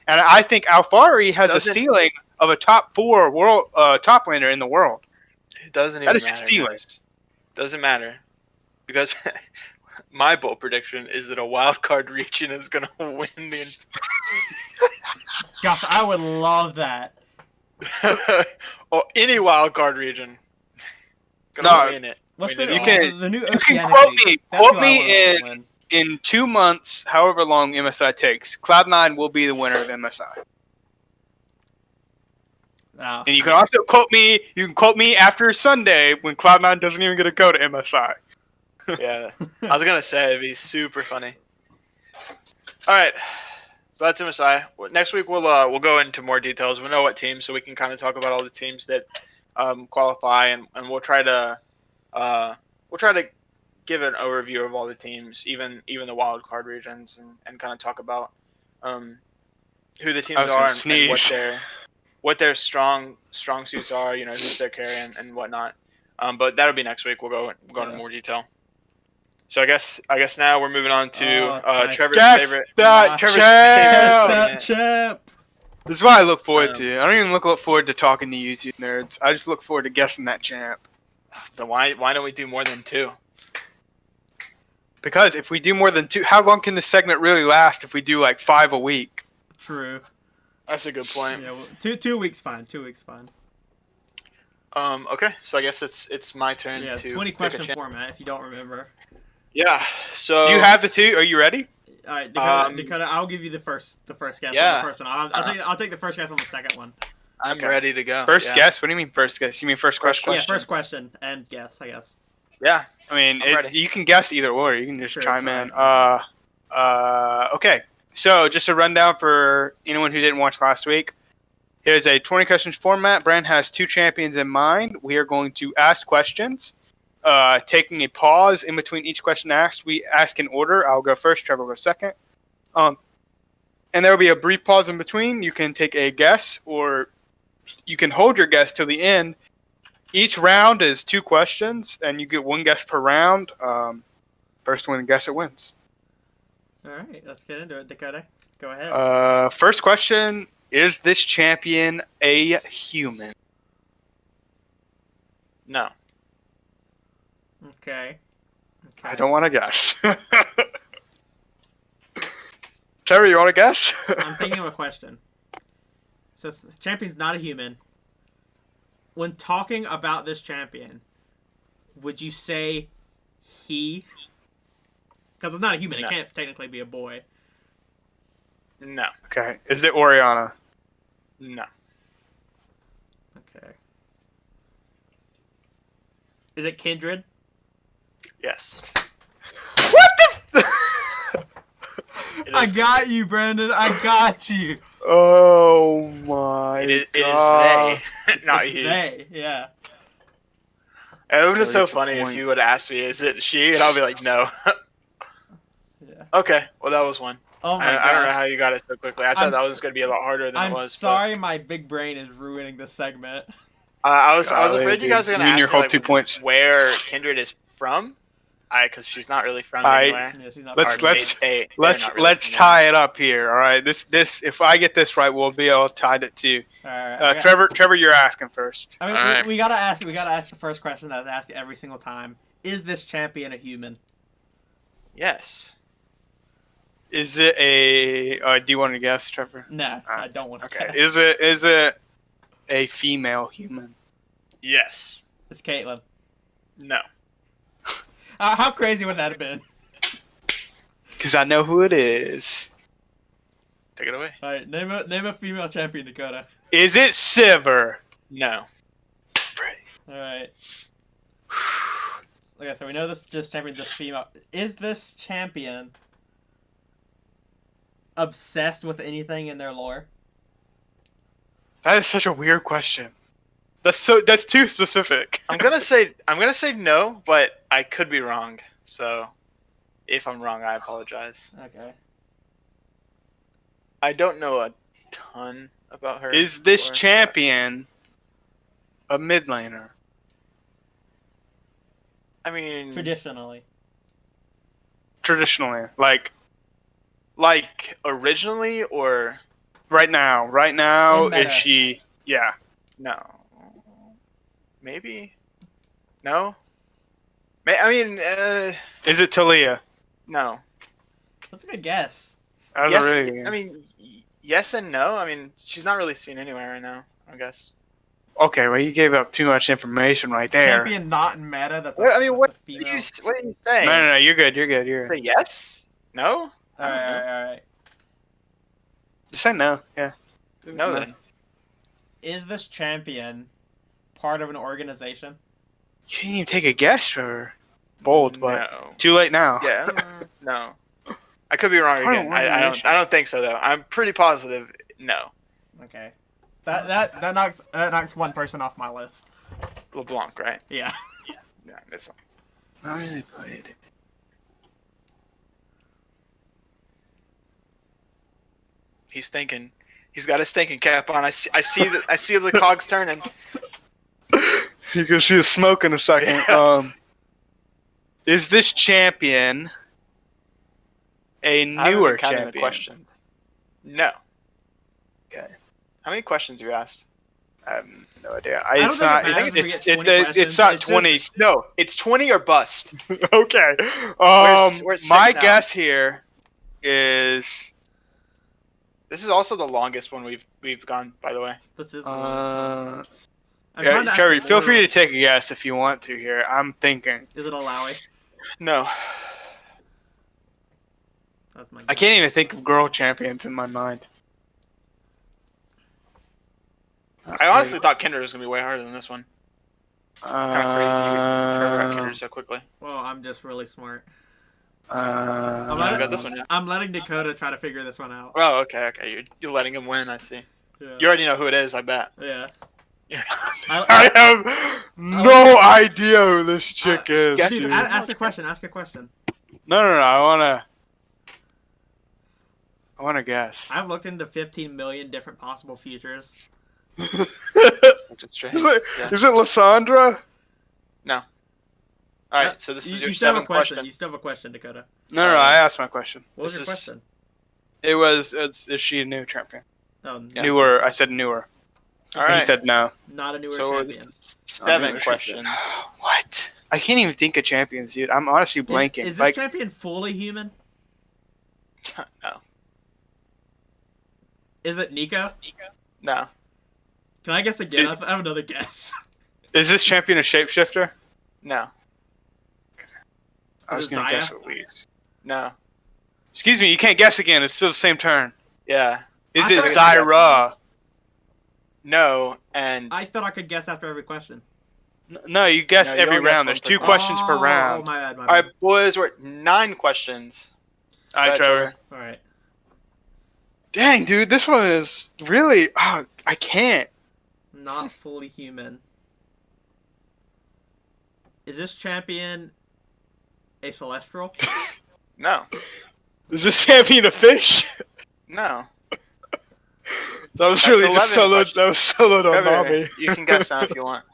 And I think Alfari has a Doesn't- ceiling of a top 4 world top laner in the world. It doesn't That even is his matter. ceiling. Guys. Doesn't matter because my bold prediction is that a wild card region is gonna win the. Gosh, I would love that. Or any wild card region. Gonna No, win it. What's Win the, it You all. can- the new you can Oceanic quote League? me- That's quote who I me would wanna win. In 2 months, however long MSI takes, Cloud9 will be the winner of MSI. Oh. And you can also quote me. You can quote me after Sunday when Cloud9 doesn't even get to go to MSI. Yeah, I was gonna say it'd be super funny. All right, so that's MSI. Next week we'll go into more details. We'll know what teams, so we can kind of talk about all the teams that qualify, and we'll try to give an overview of all the teams, even the wild card regions, and kind of talk about who the I teams was are gonna and sneeze. what their strong suits are. You know, who's their carry and whatnot. But that'll be next week. We'll go into more detail. So I guess now we're moving on to my Trevor's Guess favorite. that Trevor's champ! favorite That champ. This is what I look forward Um, to. I don't even look forward to talking to you two nerds. I just look forward to guessing that champ. Then why don't we do more than 2? Because if we do more than 2, how long can this segment really last if we do like 5 a week? True. That's a good point. Yeah, well, 2 weeks fine. 2 weeks fine. Okay, so I guess it's my turn Yeah, to 20 pick a question champ. format if you don't remember. Yeah. So Do you have the 2? Are you ready? All right, Dakota, Um, Dakota, I'll give you the first guess Yeah. on the first one. I'll take the first guess on the second one. I'm Okay. ready to go. First yeah. guess? What do you mean first guess? You mean first question? Yeah, first question and guess, I guess. Yeah. I mean, I'm ready. you can guess either or. You can just Sure, chime in. fine. Okay. So, just a rundown for anyone who didn't watch last week. Here's a 20 questions format. Brand has 2 champions in mind. We are going to ask questions, taking a pause in between each question asked. We ask in order. I'll go first. Trevor will go second. And there will be a brief pause in between. You can take a guess, or you can hold your guess till the end. Each round is 2 questions, and you get 1 guess per round. First one to guess it wins. All right, let's get into it, Dakota. Go ahead. First question: is this champion a human? No. Okay. I don't want to guess. Terry, you want to guess? I'm thinking of a question. So, the champion's not a human. When talking about this champion, would you say he? Because it's not a human. No. It can't technically be a boy. No. Okay. Is it Oriana? No. Okay. Is it Kindred? Yes. What the? It I is- got you, Brandon. I got you. Oh my It god! is they, not It's he. they. Yeah. It would have been Cody, so it's a funny if point. you would have asked me, "Is it she?" and I'll be like, "No." Yeah. Okay. Well, that was one. Oh my I don't know gosh. how you got it so quickly. I thought I'm that s- was going to be a lot harder than I'm it was. sorry, my big brain is ruining this segment. But, I was Golly, afraid you guys were dude. going to You and ask your me whole like, 2 points. where Kindred is from. Because she's not really from I- anywhere. Yeah, she's not Let's- Or let's- they're Let's not really from tie it up here. All right. This if I get this right, we'll be all tied at 2. All right. Trevor, you're asking first. I mean, Alright. we gotta ask. We gotta ask the first question that's asked every single time. Is this champion a human? Yes. Is it a? Do you want to guess, Trevor? No, I don't want to. Okay. Guess. Is it a female human? Yes. It's Caitlyn. No. How crazy would that have been? Because I know who it is. Take it away. All right, name a female champion, Dakota. Is it Sivir? No. All right. Okay, so we know this champion is female. Is this champion obsessed with anything in their lore? That is such a weird question. That's too specific. I'm gonna say no, but I could be wrong. So, if I'm wrong, I apologize. Okay. I don't know a ton about her. Is this lore. champion a mid laner? I mean, Traditionally. Traditionally, like originally or right now. Right now, In meta. is she? Yeah. No. Maybe. No. I mean, Is it Talia? no. That's a good guess. That was Yes. a really good I mean, yes and no. I mean, she's not really seen anywhere right now. I guess. Okay, well, you gave up too much information right there. Champion not in meta. That's a, I mean, that's a what are female. you saying? No, you're good. You're good. You're Say good. yes? No? All right. Just say no. Yeah. No then. Is this champion part of an organization? You didn't even take a guess, Trevor. Bold, but No. too late now. Yeah. No. I could be wrong Part of again. an I organization. don't think so though. I'm pretty positive. No. Okay. That knocks one person off my list. LeBlanc, right? Yeah. Yeah, that's Not really played. he's thinking. He's got his thinking cap on. I see the cogs turning. You can see the smoke in a second. Yeah. Is this champion a I haven't newer been counting the champion? questions. No. Okay. How many questions you asked? I have no idea. I don't It's think it not. matters if we It's get 20 it's not questions. 20. No, it's 20 or bust. Okay. Where's six My now? guess here is This is also the longest one we've gone, by the way. This is the longest one. I'm yeah, trying to ask Trevor, you feel more. free to take a guess if you want to here. I'm thinking. Is it a Lowy? No. That's my. I guess. can't even think of girl champions in my mind. I honestly thought Kinder was gonna be way harder than this one. Kind of crazy. Trevor got Kinder so quickly. Well, I'm just really smart. I'm I haven't got this one yet. I'm letting Dakota try to figure this one out. Oh, okay. You're letting him win. I see. Yeah. You already know who it is. I bet. Yeah. Yeah. I have no idea who this chick is. guess- Dude, Dude. ask a question. Ask a question. No. I wanna guess. I've looked into 15 million different possible futures. is Which is strange. it Yeah. Lysandra? No. All right. So this is your You still have a seventh question. question. You still have a question, Dakota. No. I asked my question. What was This your is- question? It was. Is she a new champion? Oh, Yeah. Newer. I said newer. All He right. said no. not a newer So champion. this is seven Newer questions. champion. What? I can't even think of champions, dude. I'm honestly blanking. Is this like, champion fully human? No. Is it Nico? No. Can I guess again? I have another guess. is this champion a shapeshifter? No. I was Is it gonna guess Zaya? at least. No. Excuse me, you can't guess again. It's still the same turn. Yeah. Is I it thought- Zyra? No. And I thought I could guess after every question. No, you guess No, you every only guess round. one There's per 2 question. questions per Oh, round. my bad. all right, boys. We're at 9 questions. All right, Go ahead, Trevor. All right. Dang, dude, this one is really. Oh, I can't. Not fully human. Is this champion a celestial? No. Is this champion a fish? No. That was That's really just 11 solo. questions. That was soloed on Trevor, Nami. you can guess now if you want.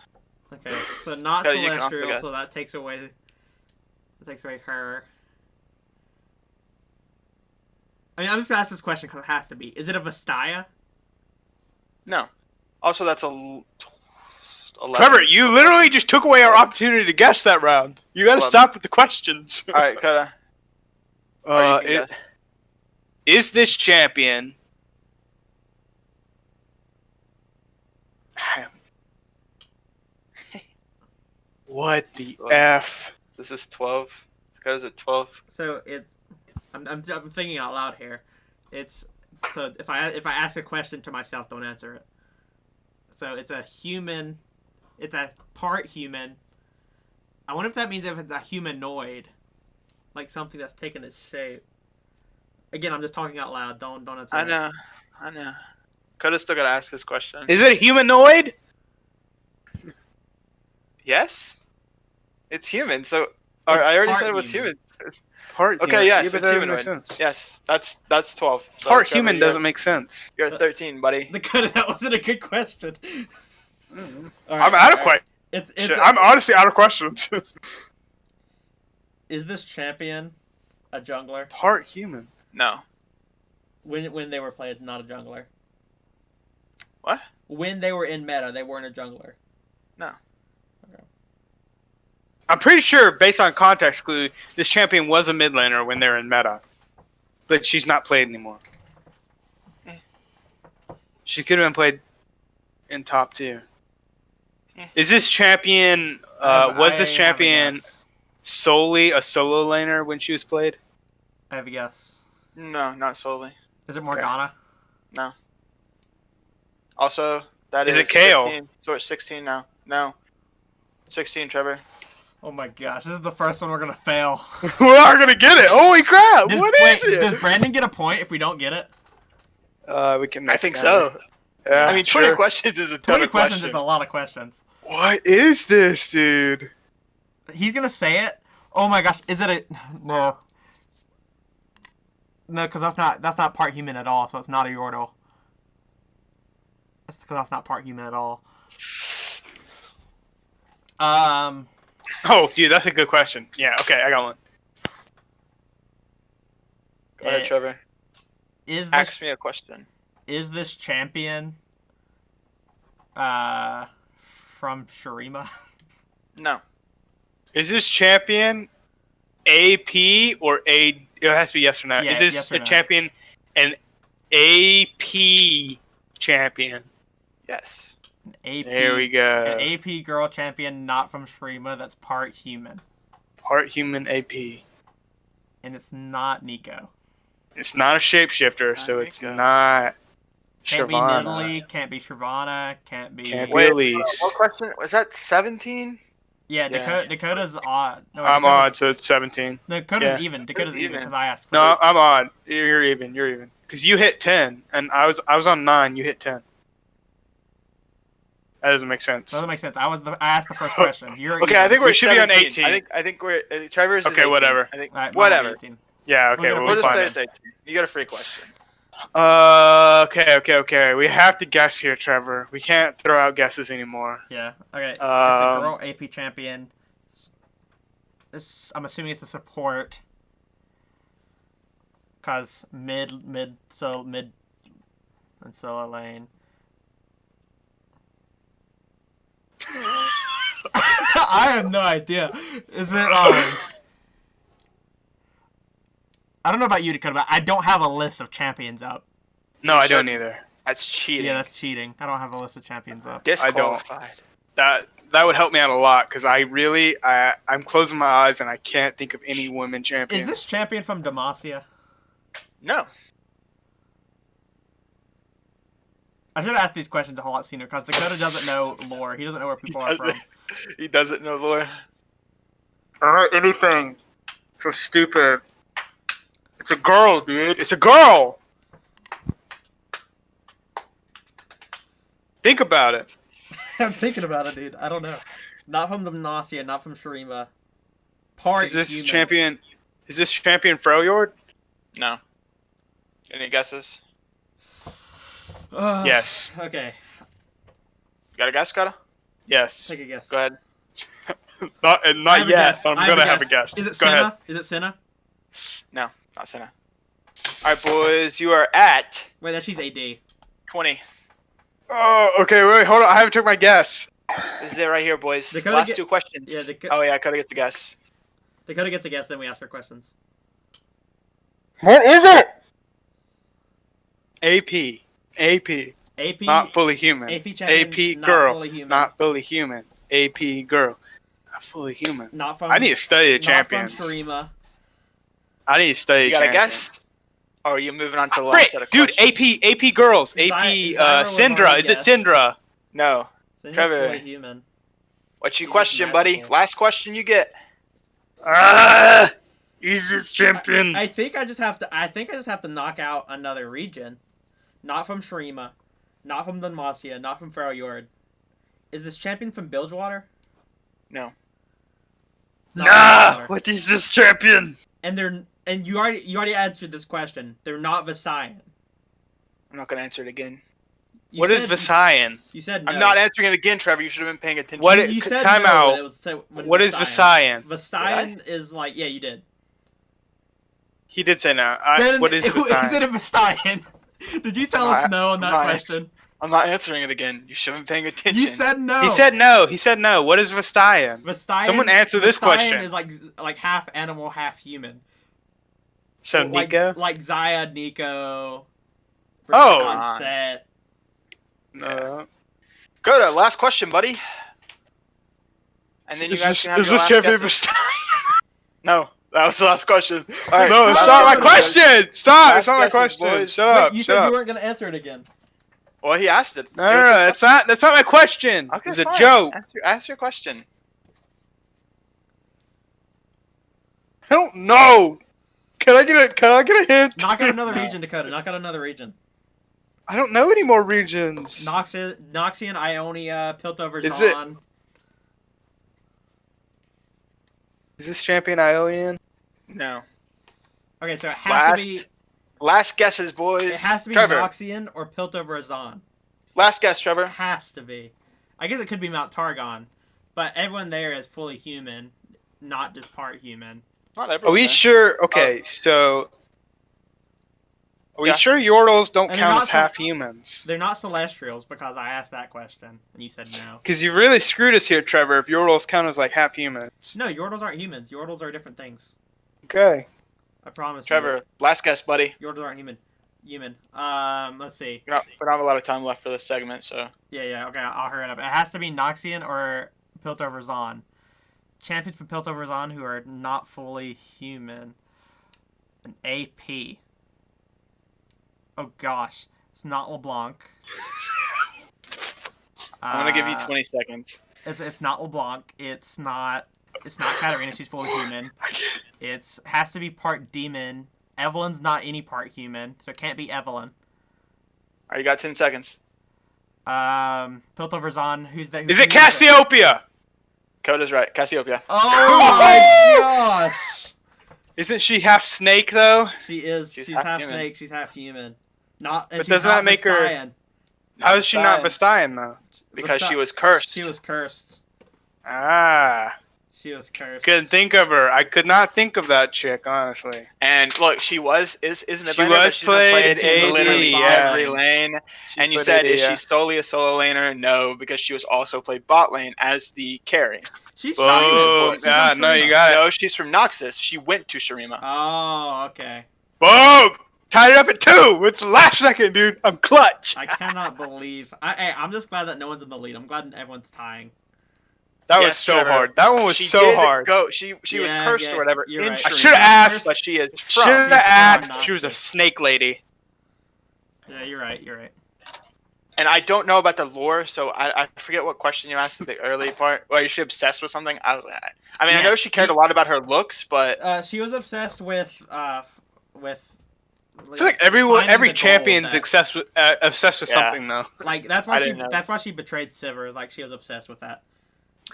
Okay, so not Yeah, you can also celestial, guess. so that takes away her. I mean, I'm just gonna ask this question because it has to be. Is it a Vastaya? No. Also, that's 11. Trevor, you literally just took away our opportunity to guess that round. You gotta 11. stop with the questions. All right, Kota. Alright, you can guess. Is this champion? What the f? This is 12. Kota's at 12. So it's. I'm thinking out loud here. It's so if I ask a question to myself, don't answer it. So it's a human. It's a part human. I wonder if that means if it's a humanoid, like something that's taken its shape. Again, I'm just talking out loud. Don't answer. I that. know. Kota's still gotta ask his question. Is it a humanoid? Yes? It's human, so... I already part said it was human. human. Part Okay, human. yes, but it's that doesn't make humanoid. sense. Yes, that's 12. So, Part Trevor, human you're- doesn't make sense. You're at 13, buddy. That wasn't a good question. All right, I'm out of all right. questions. It's I'm honestly out of questions. Is this champion a jungler? Part human. No. When they were played, not a jungler. What? When they were in meta, they weren't a jungler. No. I'm pretty sure, based on context clue, this champion was a mid laner when they're in meta, but she's not played anymore. She could have been played in top too. Is this champion? Was this champion solely a solo laner when she was played? I have a guess. No, not solely. Is it Morgana? No. Also, that is it Kale? 15, so it's 16 now. No. 16, Trevor. Oh my gosh, this is the first one we're gonna fail. We are gonna get it. Holy crap! What is it? Does Brandon get a point if we don't get it? We can. I think so. Yeah, I mean, 20 questions is a ton 20 of questions is a lot of questions. What is this, dude? He's gonna say it. Oh my gosh, is it a no? No, because that's not part human at all. So it's not a Yordle. That's because that's not part human at all. Oh, dude, that's a good question. Yeah. Okay, I got one. Go ahead, Trevor. Ask me a question. Is this champion from Shurima? No. Is this champion AP or A? It has to be yes or no. Yeah, is this yes or a no. champion an AP champion? Yes. An AP, There we go. An AP girl champion, not from Shurima. That's part human. Part human AP. And it's not Nico. It's not a shapeshifter, so Nico. it's not. Can't be Shyvana. Nidalee, can't be Shyvana, can't be... Can't be Wait, Elise. what question? Was that 17? Yeah, Yeah. Dakota's odd. No, I'm odd, so it's 17. No, Dakota's Yeah. even. Dakota's even even. because I asked. No, I'm odd. You're even. You're even. Because you hit 10, and I was on 9. You hit 10. That doesn't make sense. Doesn't make sense. I asked the first question. You're Okay, even. I think We we're should be on 17. 18. I think we're Trevor's. is Okay, 18. whatever. I think All right, whatever. 18. Yeah. Okay. We'll We'll We'll be just say fine. it's 18. You got a free question. Okay. We have to guess here, Trevor. We can't throw out guesses anymore. Yeah. Okay. It's a girl AP champion. I'm assuming it's a support. Cause mid and solo lane. I have no idea. Is it I don't know about you, Dakota, but I don't have a list of champions up. No, I don't either. That's cheating. Yeah, that's cheating. I don't have a list of champions up. Disqualified. That would help me out a lot because I'm closing my eyes and I can't think of any women champions. Is this champion from Demacia? No. I should have asked these questions a whole lot sooner because Dakota doesn't know lore. He doesn't know where people are from. He doesn't know lore. Alright, anything. So stupid. It's a girl, dude. It's a girl! Think about it. I'm thinking about it, dude. I don't know. Not from Demacia, not from Shurima. Part Is this human. champion Freljord? No. Any guesses? Yes. Okay. You got a guess, Kata? Yes. Take a guess. Go ahead. Not I have a yet, guess. but I I'm gonna have a guess. Is it Go Senna? ahead. Is it Senna? No, not Senna. Alright, boys. You are at Wait, she's AD. 20. Oh, okay, wait, hold on. I haven't took my guess. This is it right here, boys. Dakota Last get- 2 questions. Yeah, Oh, yeah, Kata gets to guess. Dakota gets a guess, then we ask her questions. What is it? AP. AP. Not fully human. AP champion. AP not girl. Fully human. Not fully human. AP girl. Not fully human. Not from. I need to study the not champions. from Shurima. I need to study You got a champions. guess? Or are you moving on to the last Frick, set of dude, questions? AP girls. Zyra AP was Syndra. already Is it guessed. Syndra? No. Senna's Trevor. fully human. What's your She's question, buddy? magical. Last question you get. Is this champion? I think I just have to knock out another region. Not from Shurima. Not from Demacia. Not from Freljord. Is this champion from Bilgewater? No. Not from Bilgewater. What is this champion? And you already answered this question. They're not Visayan. I'm not going to answer it again. You What is said- Visayan? You said no. I'm not answering it again, Trevor. You should have been paying attention. What You said time no out. when it was when What is Visayan? Visayan is like, yeah, you did. He did say no. Brandon, What is Is Visayan? it a Visayan? Did you tell us no on that I'm not question? I'm not answering it again. You should have been paying attention. You said no. He said no. He said no. What is Vestayan? Vestayan. Someone answer this Vestayan question. is like half animal, half human. So Nico? Like Zaya, Nico. Oh. Set. No. Coda, last question, buddy. And then you guys can have your last guesses. Vestayan? No, that was the last question. All right, No, it's last not my question, question. Stop. Last It's not my guesses, question. boys. Shut up. Wait, you shut said up. you weren't gonna answer it again. Well, he asked it. No, that's not my question. Okay, it was a fine. joke. Ask your question. I don't know. Can I get a hint? Knock out another region, Dakota. Knock out another region. I don't know any more regions. Noxian, Ionia, Piltover, Is it- Zon. Is this champion Ionian? No. Okay, so it has to be. Last guesses, boys. It has to be Trevor. Noxian or Piltover Zon. Last guess, It Trevor. has to be. I guess it could be Mount Targon, but everyone there is fully human, not just part human. Not Are everyone. we man. sure? Okay, so are we Yeah. sure Yordles don't And they're count not as half humans? They're not Celestials because I asked that question and you said no. Because you really screwed us here, Trevor. If Yordles count as like half humans. No, Yordles aren't humans. Yordles are different things. Okay. I promise. Trevor, last guess, buddy. You. Yordles aren't human. Let's see. We don't have a lot of time left for this segment, so. Yeah. Okay, I'll hurry it up. It has to be Noxian or Piltover Zon. Champions for Piltover Zon who are not fully human. An AP. Oh gosh, it's not LeBlanc. I'm gonna give you 20 seconds. It's not LeBlanc. It's not Katarina. She's fully human. It has to be part demon. Evelyn's not any part human, so it can't be Evelyn. All right, you got 10 seconds. Piltover Zon. Who's that? Is it Cassiopeia? Coda's right. Cassiopeia. Oh my gosh! Isn't she half snake though? She is. She's She's half half human. snake. She's half human. Not. But But doesn't that make her- Vestayan. How is she not Vestayan. Vestayan though? Because she was cursed. She was cursed. Ah, She was cursed. couldn't think of her. I could not think of that chick, honestly. And look, she is in the She laner, was but she's been played in AD, literally yeah. every lane. She's And you played said, AD, is yeah. she solely a solo laner? No, because she was also played bot lane as the carry. She's Boom. Shurima. She's Ah, on no, Shurima. you got it. No, she's from Noxus. She went to Shurima. Oh, okay. Boom! Tied it up at 2 with the last second, dude. I'm clutch. I cannot believe. I'm just glad that no one's in the lead. I'm glad everyone's tying. That was Yes, so Trevor. hard. That one was She so did hard. She was Yeah, cursed yeah, or whatever you're in right. Shurima. I should have asked. But she is Should from. have She's asked from if she was a Noxus. snake lady. Yeah, you're right. You're right. And I don't know about the lore, so I forget what question you asked at the early part. Well, is she obsessed with something? I mean, I know Yes. she cared a lot about her looks, but She was obsessed with. I feel like every finding the champion's gold obsessed with Yeah. something though. like that's I why she didn't know. that's why she betrayed Sivir. Like she was obsessed with that.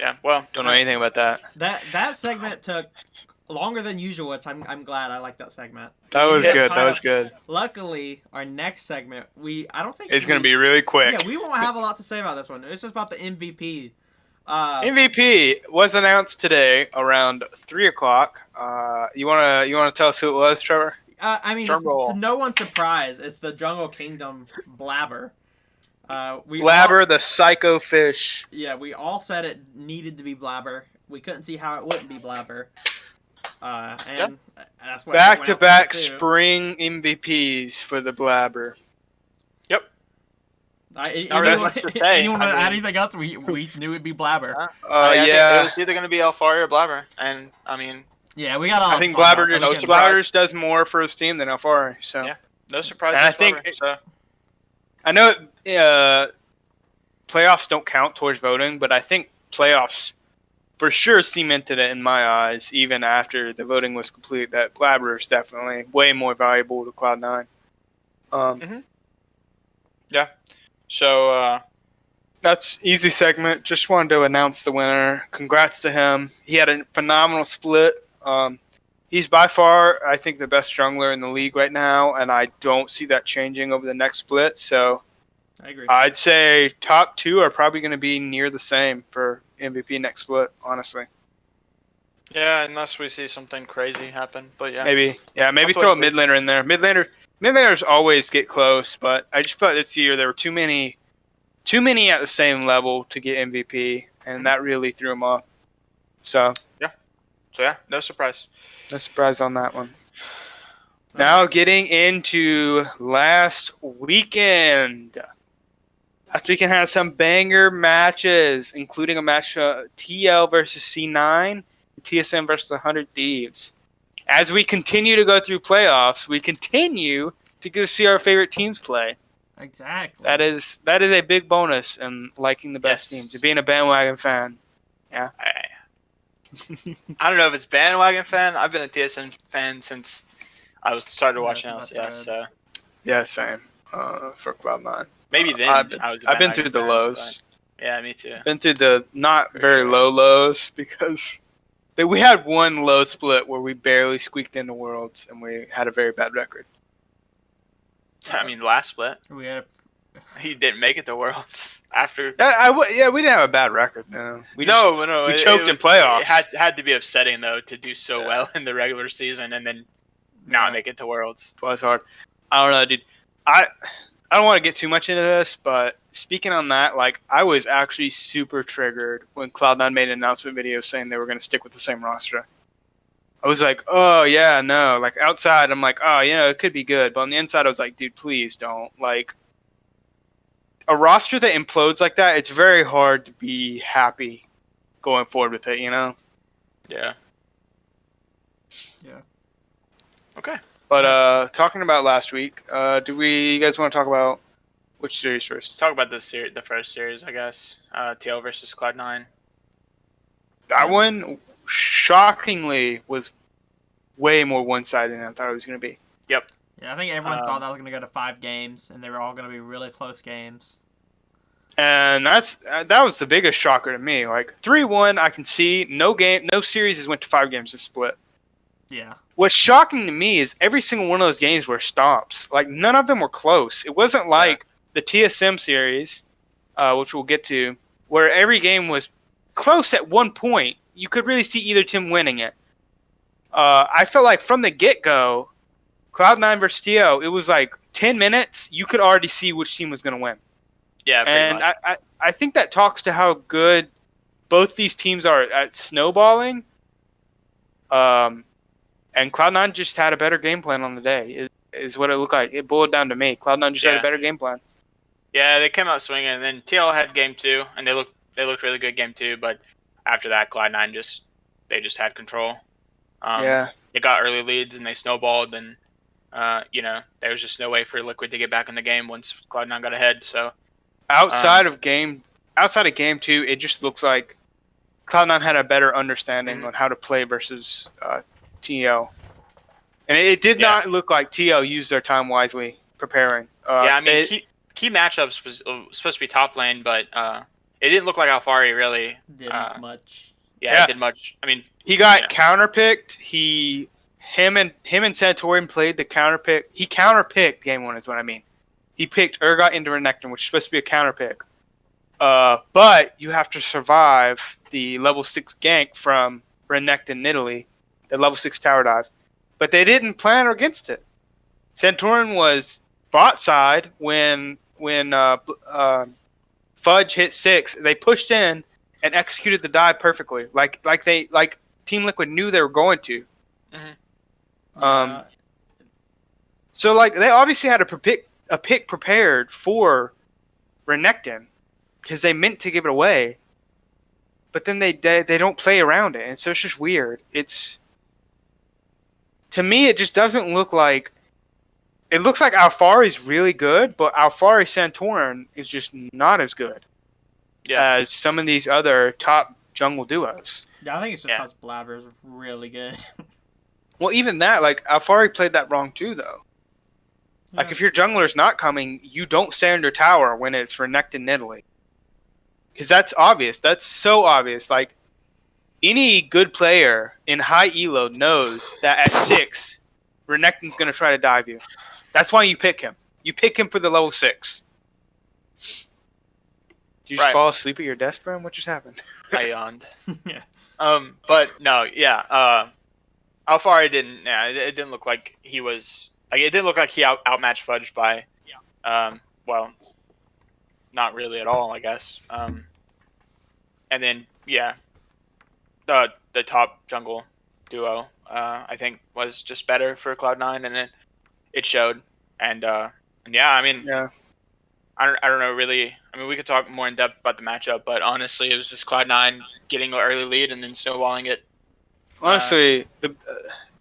yeah, well, Don't know anything about that. That segment took longer than usual, which I'm glad. I like that segment. That was Yeah. good. That was good. Luckily, our next segment I don't think It's gonna be really quick. Yeah, we won't have a lot to say about this one. It's just about the MVP. MVP was announced today around 3:00. You wanna tell us who it was, Trevor? I mean, Drum it's roll. to no one's surprise, it's the Jungle Kingdom Blabber. Blabber, the psycho fish. We all said it needed to be Blabber. We couldn't see how it wouldn't be Blabber. And that's what Back to back everyone else said, too. spring MVPs for the Blabber. Not really much to say. Anyone I want to add mean- anything else? We knew it'd be Blabber. I think Yeah. it was either gonna be Alfari or Blabber, and I mean, Yeah, we got all. I think fun Blabber stuff, so we just can- surprise. does more for his team than Alfari. So Yeah. no surprise. And I with think Blabber, so. I know playoffs don't count towards voting, but I think playoffs for sure cemented it in my eyes, even after the voting was complete, that Blabber is definitely way more valuable to Cloud9. So That's easy segment. Just wanted to announce the winner. Congrats to him. He had a phenomenal split. He's by far, I think, the best jungler in the league right now, and I don't see that changing over the next split. So I agree. I'd say top 2 are probably going to be near the same for MVP next split, honestly. yeah, unless we see something crazy happen, but yeah. Maybe That's throw a what mid laner in there. Mid laners always get close, but I just felt this year there were too many too many at the same level to get MVP, and that really threw him off. So yeah, no surprise. no surprise on that one. Now getting into last weekend. Last weekend had some banger matches, including a match TL versus C9, and TSM versus 100 Thieves. As we continue to go through playoffs, we continue to get to see our favorite teams play. Exactly. That is a big bonus in liking the best Yes. teams, and being a bandwagon fan. Yeah. I don't know if it's bandwagon fan. I've been a TSM fan since I started watching since I LCS. started. So Yeah, same. For Cloud9. maybe then I've I was. been through the lows. Yeah, me too. Been through the not For very sure. low lows because we had one low split where we barely squeaked into Worlds and we had a very bad record. I mean, last split, We had he didn't make it to Worlds after. Yeah, we didn't have a bad record though. We choked in playoffs. It had to be upsetting though to do so well in the regular season and then not make it to Worlds. It was hard. I don't know, dude. I don't want to get too much into this, but speaking on that, like I was actually super triggered when Cloud9 made an announcement video saying they were going to stick with the same roster. I was like, oh yeah, no. Like outside, I'm like, oh, it could be good, but on the inside, I was like, dude, please don't. Like a roster that implodes like that, it's very hard to be happy going forward with it. Yeah. Yeah. Okay. But talking about last week, you guys want to talk about which series first? Talk about the first series, I guess. TL versus Cloud9. That one, shockingly, was way more one-sided than I thought it was going to be. Yep. Yeah, I think everyone thought that was going to go to 5 games, and they were all going to be really close games. And that was the biggest shocker to me. Like 3-1, I can see no series went to 5 games to split. Yeah. What's shocking to me is every single one of those games were stomps. Like none of them were close. It wasn't like the TSM series, which we'll get to, where every game was close at one point. You could really see either team winning it. I felt like from the get-go, Cloud9 versus TO, it was like 10 minutes. You could already see which team was going to win. Yeah, and I think that talks to how good both these teams are at snowballing. And Cloud9 just had a better game plan on the day, is what it looked like. It boiled down to me. Cloud9 just had a better game plan. Yeah, they came out swinging, and then TL had game 2, and they looked really good game 2, but after that, Cloud9 just had control. They got early leads, and they snowballed, and there was just no way for Liquid to get back in the game once Cloud9 got ahead. So outside of game 2, it just looks like Cloud9 had a better understanding on how to play versus TL. And it did not look like TL used their time wisely preparing. Key matchups was supposed to be top lane, but it didn't look like Alfari really did much. Yeah, it did much. I mean, he got counterpicked. Him and Santorin played the counterpick. He counterpicked game 1 is what I mean. He picked Urgot into Renekton, which is supposed to be a counterpick. But you have to survive the level 6 gank from Renekton Nidalee, the level 6 tower dive. But they didn't plan against it. Santorin was bot side when Fudge hit 6. They pushed in and executed the dive perfectly, like Team Liquid knew they were going to. Mm-hmm. So like they obviously had a pick prepared for Renekton because they meant to give it away, but then they don't play around it, and so it's just weird. To me, it just doesn't look like. It looks like Alfari's really good, but Alfari Santorin is just not as good as some of these other top jungle duos. Yeah, I think it's just because Blabber's really good. Well, even that, like, Alfari played that wrong too, though. Yeah. Like, if your jungler's not coming, you don't stay under tower when it's Renekton Nidalee. Because that's obvious. That's so obvious. Like, any good player in high elo knows that at 6, Renekton's going to try to dive you. That's why you pick him. You pick him for the level 6. Did you just fall asleep at your desk, bro? What just happened? I yawned. But no, Alfari didn't. Yeah, it didn't look like he was. Like, it didn't look like he outmatched Fudge by, not really at all, I guess. And then the top jungle duo, I think was just better for Cloud9, and it showed. And yeah, I mean, Yeah. I don't know really. I mean, we could talk more in depth about the matchup, but honestly, it was just Cloud9 getting an early lead and then snowballing it. Honestly, the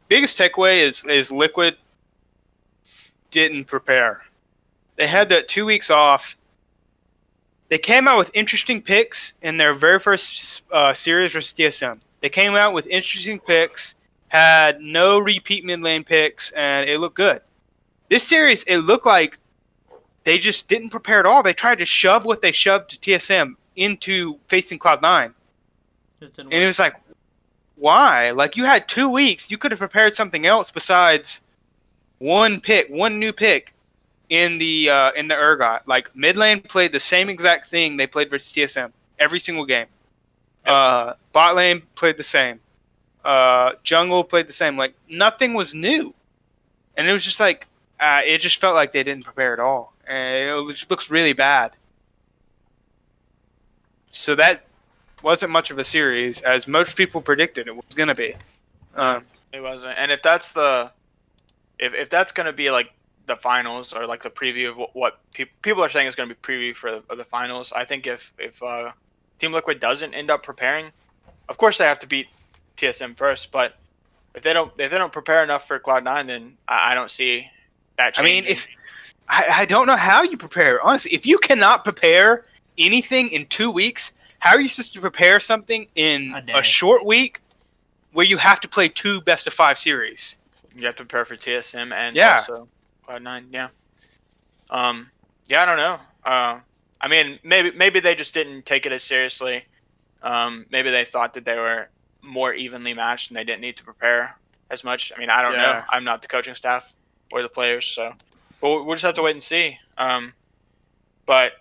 biggest takeaway is Liquid didn't prepare. They had that 2 weeks off. They came out with interesting picks in their very first series versus TSM. They came out with interesting picks, had no repeat mid lane picks, and it looked good. This series, it looked like they just didn't prepare at all. They tried to shove what they shoved to TSM into facing Cloud9. And it was like, why? Like, you had 2 weeks. You could have prepared something else besides one new pick in the Urgot. Like, mid lane played the same exact thing they played versus TSM every single game. Yep. Bot lane played the same. Jungle played the same. Like, nothing was new. And it was just like, it just felt like they didn't prepare at all. And it just looks really bad. So that wasn't much of a series, as most people predicted it was going to be. It wasn't. And if that's if that's going to be like the finals or like the preview of what people are saying is going to be preview for the finals, I think if Team Liquid doesn't end up preparing, of course they have to beat TSM first, but if they don't prepare enough for Cloud9, then I don't see that changing. I mean, I don't know how you prepare. Honestly, if you cannot prepare anything in 2 weeks, how are you supposed to prepare something in a short week where you have to play 2 best-of-5 series? You have to prepare for TSM and also Cloud9. Yeah. Yeah, I don't know. I mean, maybe they just didn't take it as seriously. Maybe they thought that they were more evenly matched and they didn't need to prepare as much. I mean, I don't know. I'm not the coaching staff or the players, so we'll just have to wait and see. But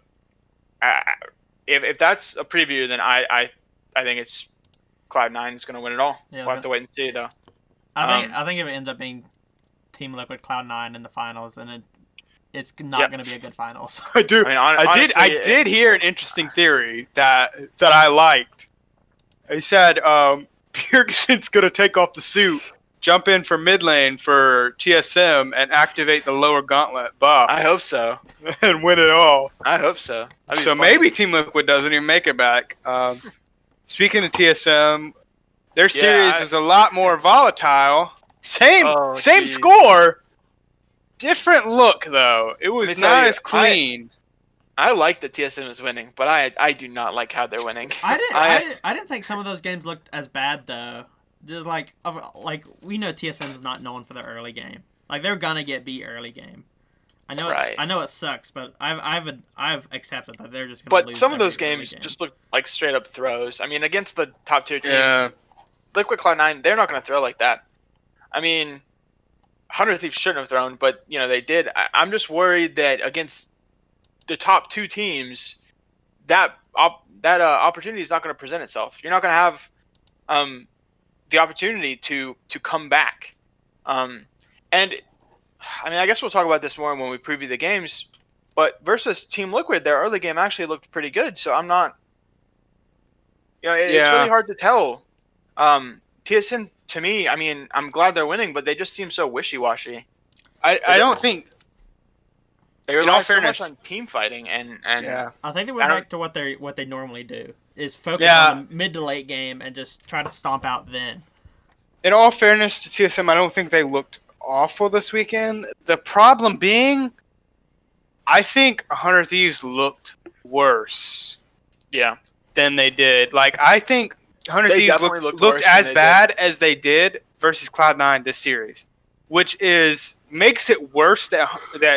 if that's a preview, then I think it's Cloud9 is going to win it all. Yeah, we'll have to wait and see, though. I think if it ends up being Team Liquid Cloud9 in the finals, then it's not going to be a good finals. I do. I mean, I did hear an interesting theory that I liked. He said Bjergsen's going to take off the suit, jump in for mid lane for TSM, and activate the lower gauntlet buff. I hope so. And win it all. I hope so. So maybe Team Liquid doesn't even make it back. Speaking of TSM, their series was a lot more volatile. Same score, different look though. It was not as clean. I like that TSM is winning, but I do not like how they're winning. I didn't think some of those games looked as bad though. Just like we know TSM is not known for the early game. Like they're gonna get beat early game. I know it sucks, but I've accepted that they're just gonna lose. But some of those games just look like straight up throws. I mean, against the top tier teams, Liquid Cloud9, they're not gonna throw like that. I mean, 100 Thieves shouldn't have thrown, but they did. I'm just worried that against the top 2 teams, that opportunity is not going to present itself. You're not going to have the opportunity to come back. And I mean, I guess we'll talk about this more when we preview the games. But versus Team Liquid, their early game actually looked pretty good. So I'm not. It's really hard to tell. TSM, to me, I mean, I'm glad they're winning, but they just seem so wishy-washy. I don't think they rely so much on team fighting, and I think they went back to what they normally do, is focus on the mid to late game and just try to stomp out then. In all fairness to TSM, I don't think they looked awful this weekend. The problem being, I think 100 Thieves looked worse. Yeah. Than they did. Like, I think 100 Thieves looked as bad as they did versus Cloud9 this series, which makes it worse that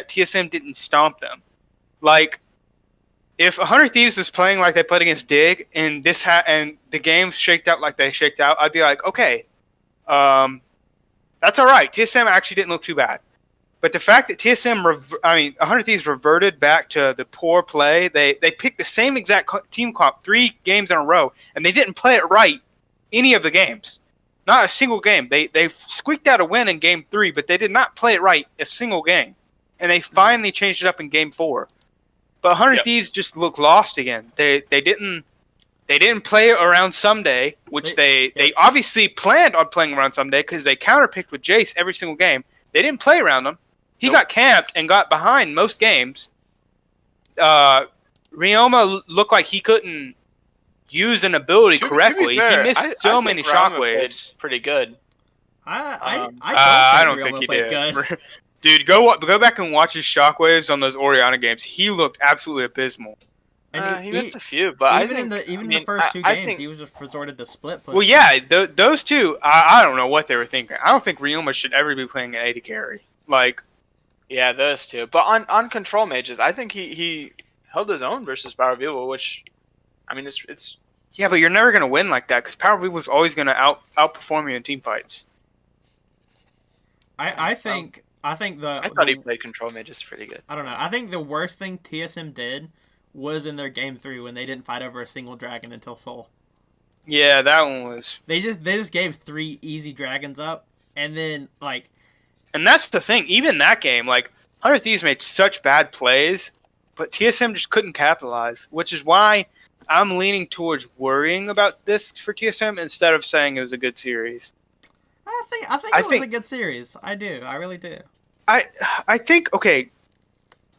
TSM didn't stomp them. Like, if 100 Thieves was playing like they played against Dig and and the games shaked out like they shaked out, I'd be like, okay, that's all right. TSM actually didn't look too bad. But the fact that 100 Thieves reverted back to the poor play, they picked the same exact team comp 3 games in a row, and they didn't play it right any of the games. Not a single game. They squeaked out a win in game 3, but they did not play it right a single game. And they finally changed it up in game 4. But 100 Yep. Thieves just look lost again. They didn't play around Someday, which they obviously planned on playing around Someday because they counterpicked with Jace every single game. They didn't play around him. He got camped and got behind most games. Ryoma looked like he couldn't use an ability correctly. To be fair, he missed so many shockwaves. Pretty good. I don't think he did. Good. Dude, go back and watch his shockwaves on those Oriana games. He looked absolutely abysmal. And He missed a few, but even in the first two games, he was just resorted to split push. Well, yeah, those two, I don't know what they were thinking. I don't think Ryoma should ever be playing an AD carry. Like, yeah, those two. But on control mages, I think he held his own versus Power Vivo, which, I mean, it's yeah, but you're never gonna win like that because Power Vivo was always gonna outperform you in team fights. I think I thought he played control mages pretty good. I don't know. I think the worst thing TSM did was in their game 3 when they didn't fight over a single dragon until Seoul. Yeah, that one was. They just gave 3 easy dragons up, and then like. And that's the thing. Even that game, like 100 Thieves made such bad plays, but TSM just couldn't capitalize, which is why I'm leaning towards worrying about this for TSM instead of saying it was a good series. I think it was a good series. I do. I really do. I think okay.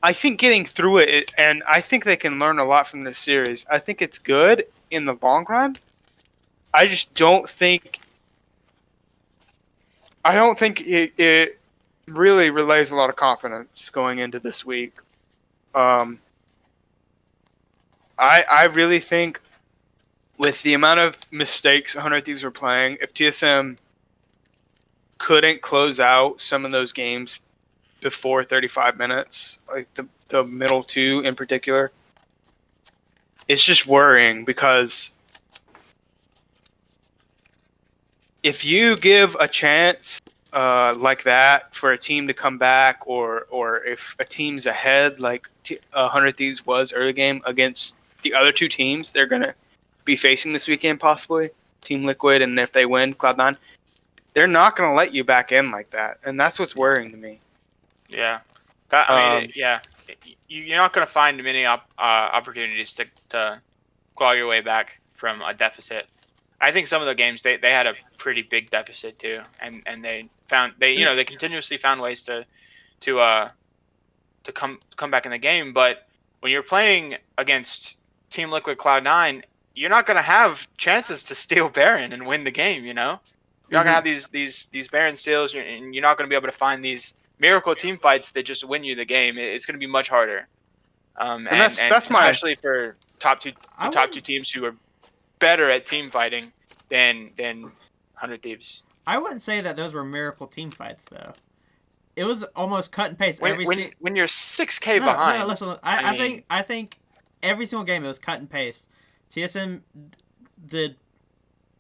I think getting through it, and I think they can learn a lot from this series. I think it's good in the long run. I just don't think. I don't think it really relays a lot of confidence going into this week. I really think with the amount of mistakes 100 Thieves were playing, if TSM couldn't close out some of those games before 35 minutes, like the middle two in particular, it's just worrying because if you give a chance like that for a team to come back, or if a team's ahead like 100 Thieves was early game against the other two teams they're going to be facing this weekend, possibly Team Liquid, and if they win Cloud9, they're not going to let you back in like that, and that's what's worrying to me. Yeah, I mean, yeah, you're not going to find many opportunities to claw your way back from a deficit. I think some of the games they had a pretty big deficit too, and they continuously found ways to come back in the game. But when you're playing against Team Liquid Cloud9, you're not going to have chances to steal Baron and win the game. You know, you're not going to have these Baron steals, and you're not going to be able to find these miracle team fights that just win you the game. It's going to be much harder. And that's especially for top two teams who are better at team fighting than 100 Thieves. I wouldn't say that those were miracle team fights though. It was almost cut and paste when you're 6K behind. No, listen. I think every single game it was cut and paste. TSM did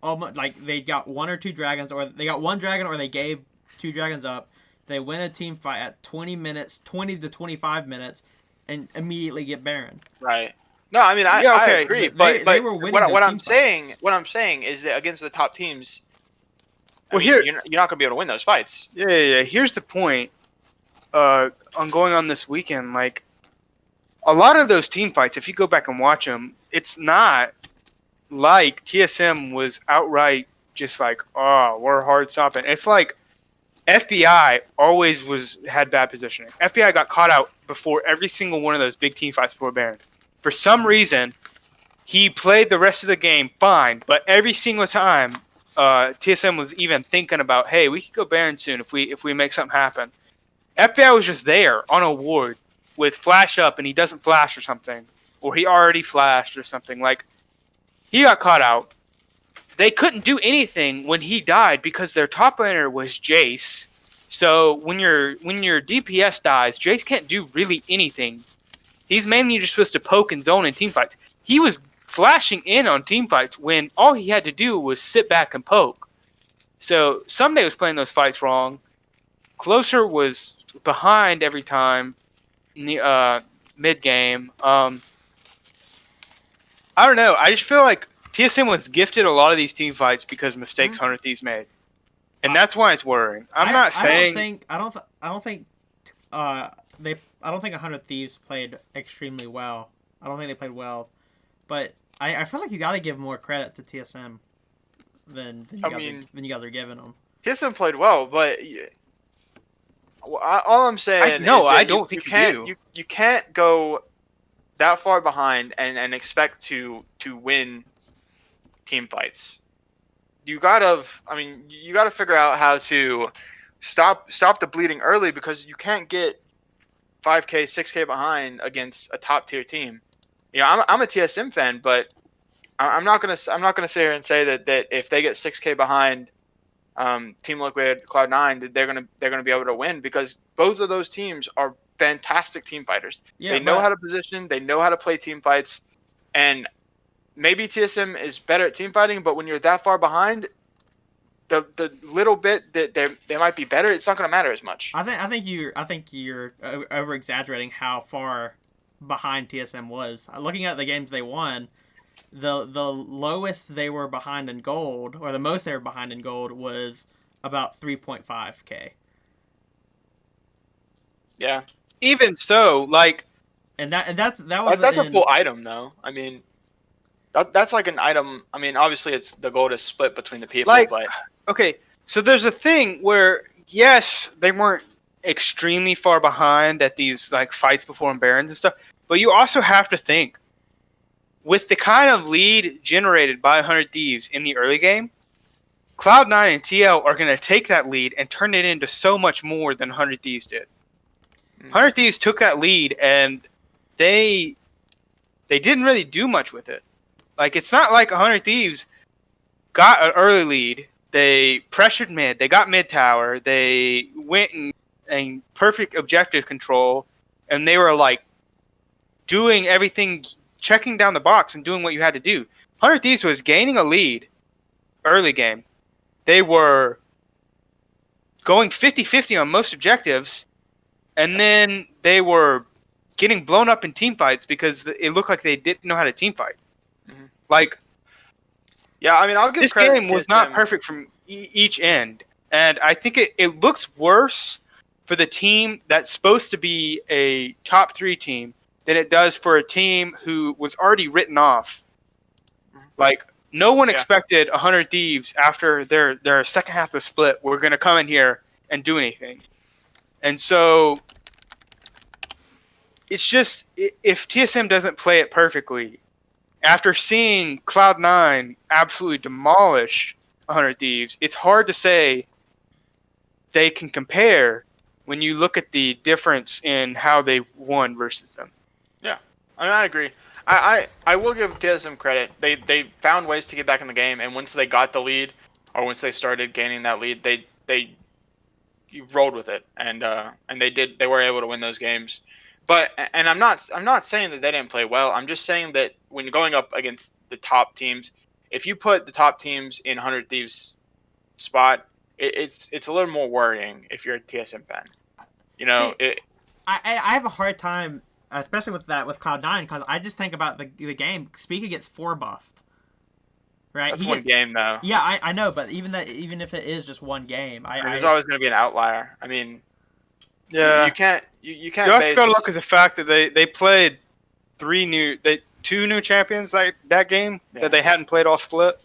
almost like they got 1 or 2 dragons, or they got 1 dragon, or they gave 2 dragons up. They win a team fight at 20 to 25 minutes, and immediately get Baron. Right. No, I mean I agree, but they were winning what I'm saying is that against the top teams, you're not going to be able to win those fights. Yeah. Here's the point. On going on this weekend, like a lot of those team fights, if you go back and watch them, it's not like TSM was outright just like, oh, we're hard stopping. It's like FBI always had bad positioning. FBI got caught out before every single one of those big team fights before Baron. For some reason, he played the rest of the game fine, but every single time TSM was even thinking about, hey, we could go Baron soon if we make something happen. FBI was just there on a ward with flash up, and he doesn't flash or something, or he already flashed or something. Like, he got caught out. They couldn't do anything when he died because their top laner was Jace. So when your DPS dies, Jace can't do really anything. He's mainly just supposed to poke and zone in teamfights. He was flashing in on teamfights when all he had to do was sit back and poke. So Someday was playing those fights wrong. Closer was behind every time in the mid-game. I don't know. I just feel like TSM was gifted a lot of these team fights because mistakes 100 Thieves made. And that's why it's worrying. I don't think I don't think 100 Thieves played extremely well. I don't think they played well, but I feel like you got to give more credit to TSM than you guys are giving them. TSM played well, but all I'm saying No, is I that don't think you do. you can't go that far behind and expect to win team fights. You gotta figure out how to stop the bleeding early, because you can't get 5K 6K behind against a top tier team. I'm a TSM fan, but I'm not gonna sit here and say that if they get 6K behind Team Liquid, Cloud9, that they're gonna be able to win, because both of those teams are fantastic team fighters. Yeah, They know but how to position, they know how to play team fights, and maybe TSM is better at team fighting, but when you're that far behind, the little bit that they might be better, it's not gonna matter as much. I think you're over exaggerating how far behind TSM was. Looking at the games they won, the lowest they were behind in gold, or the most they were behind in gold, was about 3.5K. Yeah, Even so, like, that was that's a full item though. I mean, that's like an item. I mean, obviously it's the gold is split between the people, like, but okay, so there's a thing where, yes, they weren't extremely far behind at these like fights before and Barons and stuff, but you also have to think, with the kind of lead generated by 100 Thieves in the early game, Cloud9 and TL are going to take that lead and turn it into so much more than 100 Thieves did. 100 Thieves took that lead and they didn't really do much with it. Like, it's not like 100 Thieves got an early lead. They pressured mid. They got mid tower. They went in perfect objective control, and they were like doing everything, checking down the box and doing what you had to do. 100 Thieves was gaining a lead early game. They were going 50-50 on most objectives, and then they were getting blown up in team fights because it looked like they didn't know how to team fight. Mm-hmm. Like, yeah, I mean, I'll give this credit game to was not TSM. perfect from each end, and I think it looks worse for the team that's supposed to be a top 3 team than it does for a team who was already written off. Like, no one expected 100 Thieves after their second half of the split were going to come in here and do anything. And so it's just, if TSM doesn't play it perfectly, after seeing Cloud9 absolutely demolish 100 Thieves, it's hard to say they can compare when you look at the difference in how they won versus them. Yeah, I mean, I agree. I will give TSM credit. They found ways to get back in the game, and once they got the lead, or once they started gaining that lead, they rolled with it, and they were able to win those games. But I'm not saying that they didn't play well. I'm just saying that when going up against the top teams, if you put the top teams in 100 Thieves spot, it's a little more worrying if you're a TSM fan. You know, See, I have a hard time, especially with Cloud9, because I just think about the game. Speaker gets 4 buffed, right? that's one game though. Yeah, I know, but even if it is just one game, There's always going to be an outlier. I mean, Yeah, you can't. You can't. You also got to base- look at the fact that they played two new champions that game that they hadn't played all split.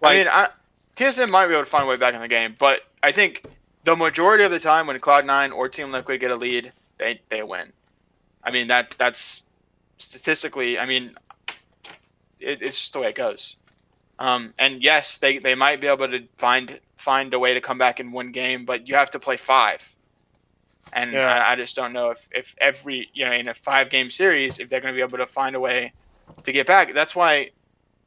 Like, I mean, TSM might be able to find a way back in the game, but I think the majority of the time when Cloud9 or Team Liquid get a lead, they win. I mean that's statistically. I mean, it's just the way it goes. And yes, they might be able to find a way to come back in one game, but you have to play 5. And I just don't know if every in a 5-game series, if they're going to be able to find a way to get back. That's why.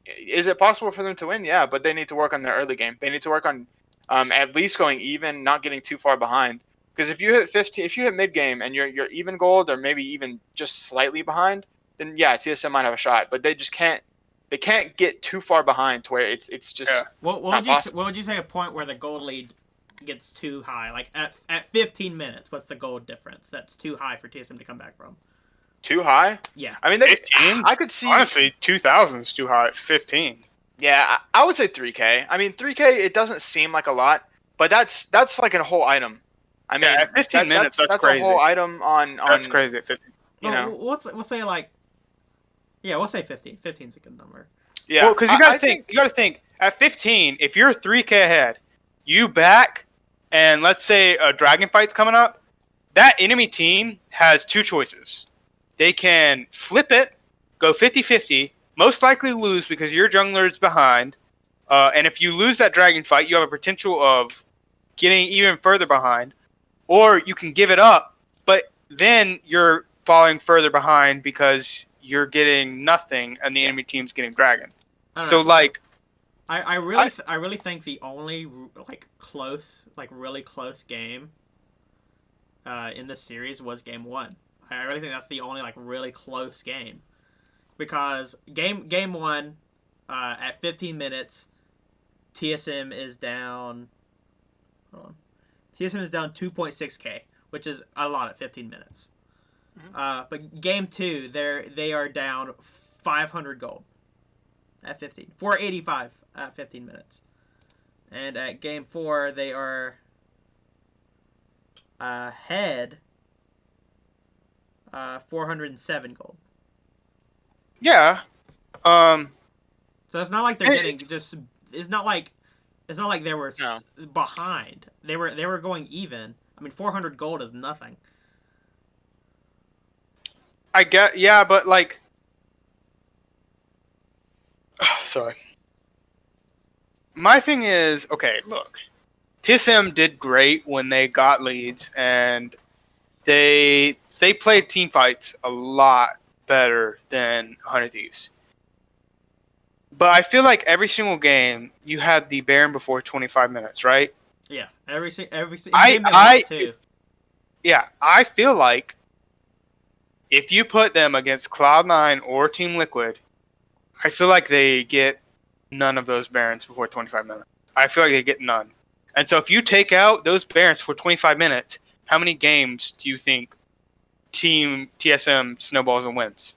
Is it possible for them to win? Yeah, but they need to work on their early game. They need to work on at least going even, not getting too far behind. Because if you hit 15, if you hit mid game and you're even gold or maybe even just slightly behind, then yeah, TSM might have a shot. But they just can't. They can't get too far behind to where it's just What would you say a point where the gold lead gets too high? Like at 15 minutes, what's the gold difference? That's too high for TSM to come back from. too high. Yeah. I mean, 15? I could see. Honestly, 2,000 is too high. 15. Yeah, I would say 3K. I mean, 3K, it doesn't seem like a lot, but that's like a whole item. I mean, at 15 minutes, that's crazy. a whole item on. That's crazy at 15. You know, we'll say like, yeah, we'll say 15. 15 is a good number. yeah. Well, because you got to think at 15, if you're 3K ahead, you back, and let's say a dragon fight's coming up, that enemy team has two choices. They can flip it, go 50-50, most likely lose because your jungler's behind, and if you lose that dragon fight, you have a potential of getting even further behind, or you can give it up, but then you're falling further behind because you're getting nothing and the enemy team's getting dragon. So like, I really think the only like really close game in this series was game 1. I really think that's the only like really close game, because game 1 at 15 minutes, TSM is down. Hold on. TSM is down 2.6k, which is a lot at 15 minutes. But game 2, they are down 500 gold at 15. 485 at 15 minutes. And at game 4, they are ahead 407 gold. yeah. So it's not like they're getting just. It's not like they were behind. They were going even. I mean, 400 gold is nothing. I get, yeah, but like, sorry. My thing is, okay, look, TSM did great when they got leads, and they played team fights a lot better than 100 Thieves. But I feel like every single game you had the Baron before 25 minutes, right? Yeah, every game too. Yeah, I feel like if you put them against Cloud9 or Team Liquid, I feel like they get none of those Barons before 25 minutes. I feel like they get none. And so if you take out those Barons for 25 minutes, how many games do you think Team TSM snowballs and wins?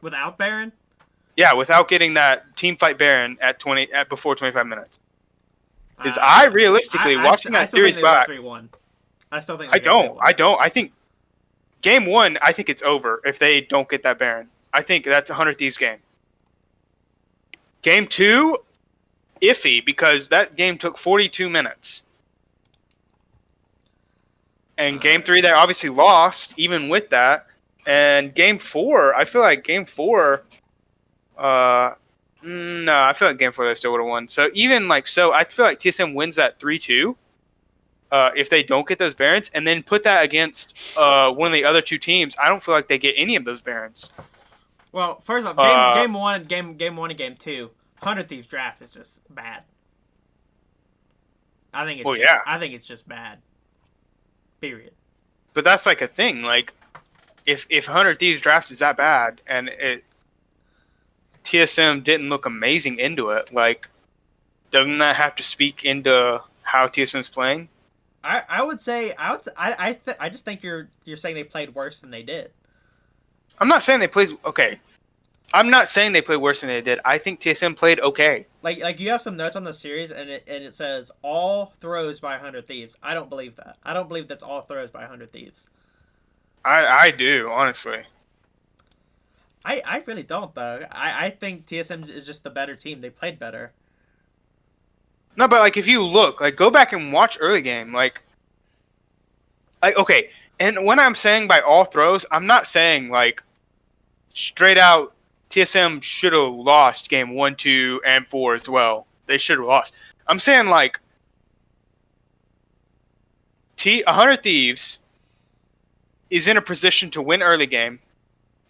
Without Baron? Yeah, without getting that team fight Baron at before 25 minutes. Because I realistically, watching that series back, 3-1. I still think I don't. I think game 1, I think it's over if they don't get that Baron. I think that's a 100 Thieves game. Game 2, iffy, because that game took 42 minutes. And game 3, they obviously lost, even with that. And game 4, I feel like game 4, no, I feel like game 4 they still would have won. So even like so, I feel like TSM wins that 3-2 if they don't get those Barons, and then put that against one of the other two teams. I don't feel like they get any of those Barons. Well, first off, game 1 and game 2, 100 Thieves draft is just bad. I think it's just bad. Period. But that's like a thing. Like if 100 Thieves draft is that bad and TSM didn't look amazing into it, like, doesn't that have to speak into how TSM's playing? I just think you're saying they played worse than they did. I'm not saying they played okay. I'm not saying they played worse than they did. I think TSM played okay. Like you have some notes on the series, and it says all throws by 100 Thieves. I don't believe that. I don't believe that's all throws by 100 Thieves. I do, honestly. I really don't, though. I think TSM is just the better team. They played better. No, but like if you look, like go back and watch early game, like okay. And when I'm saying by all throws, I'm not saying like straight out TSM should have lost game 1, 2, and 4 as well. They should have lost. I'm saying like 100 Thieves is in a position to win early game